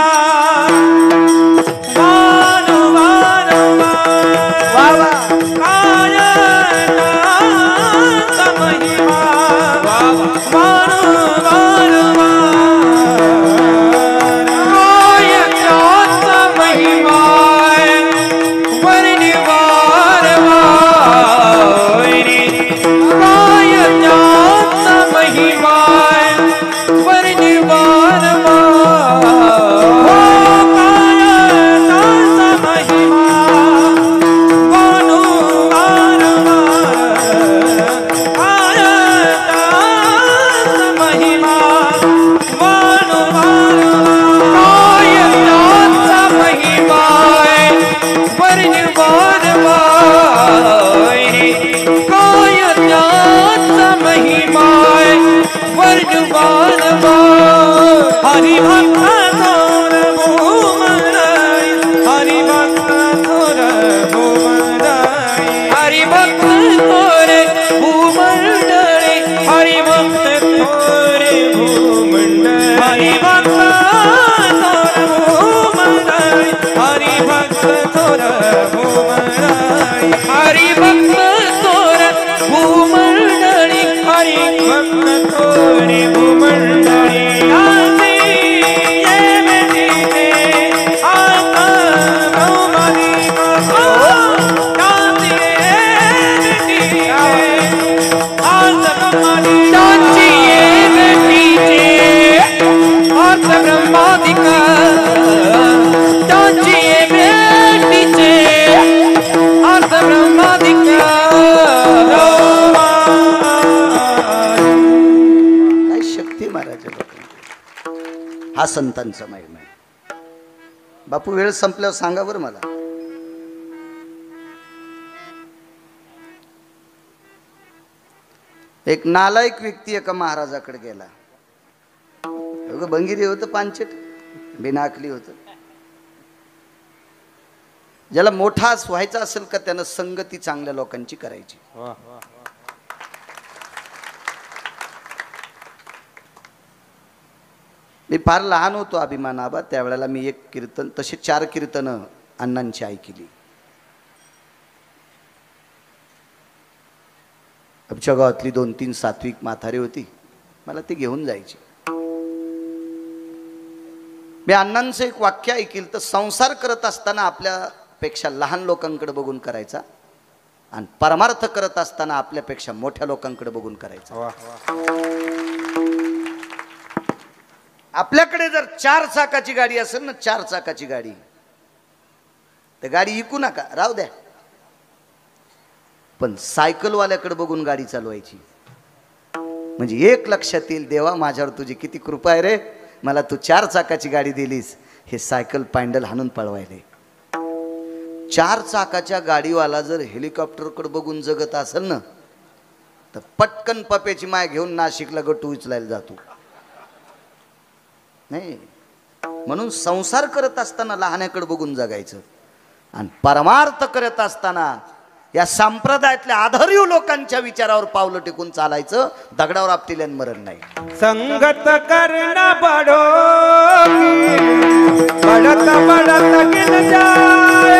हा संतांचा महिमा आहे. बापू वेळ संपल्यावर सांगा बरं मला. एक नालायक व्यक्ती एका महाराजाकडे गेला. बंगिरी होतं, पांचट बिनाकली होतं. ज्याला मोठा व्हायचा असेल का त्यानं संगती चांगल्या लोकांची करायची. मी फार लहान होतो अभिमान आबा, त्यावेळेला मी एक कीर्तन, तसे 4 कीर्तनं अण्णांची ऐकली. आमच्या गावातली 2-3 सात्विक म्हातारी होती, मला ती घेऊन जायची. मी अण्णांचं एक वाक्य ऐकलं तर संसार करत असताना आपल्यापेक्षा लहान लोकांकडे बघून करायचा आणि परमार्थ करत असताना आपल्यापेक्षा मोठ्या लोकांकडे बघून करायचा. आपल्याकडे जर 4 चाकाची गाडी असेल ना, 4 चाकाची गाडी, तर गाडी इकू नका, राहू द्या. पण सायकलवाल्याकडे बघून गाडी चालवायची. म्हणजे एक लक्षात येईल, देवा माझ्यावर तुझी किती कृपा आहे रे, मला तू 4 चाकाची गाडी दिलीस, हे सायकल पॅन्डल हाणून पळवायले. 4 चाकाच्या गाडीवाला जर हेलिकॉप्टरकडे बघून जगत असेल ना, तर पटकन पप्याची माय घेऊन नाशिकला गटू उचलायला जातो. नाही, म्हणून संसार करत असताना लहानाकडे बघून जगायचं, आणि परमार्थ करत असताना या संप्रदायातल्या आधारीव लोकांच्या विचारावर पावलं टेकून चालायचं. दगडावर आपटिल्यान मरण नाही. संगत करना बड़ो बढ़त बढ़त गिन जाए,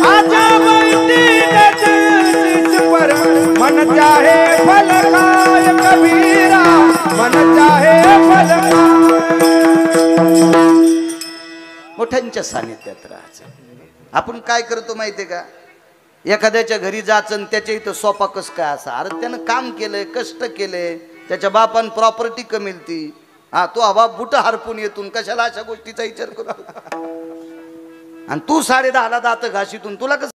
आजा बैठी नजर पर मन चाहे फल खाए कबीरा, मन चाहे फल खाए. मोठ्यांच्या सानिध्यात राहायचं. आपण काय करतो माहितीये का, एखाद्याच्या घरी जायचं आणि त्याच्या इथं सोपा कस काय असा, अरे त्यानं काम केलंय, कष्ट केले, त्याच्या बापान प्रॉपर्टी कमिलती, हा तो बाप बुट हरपून येतून कशाला अशा गोष्टीचा विचार करू. आणि तू 10:30ला दात घाशीतून तुला कसं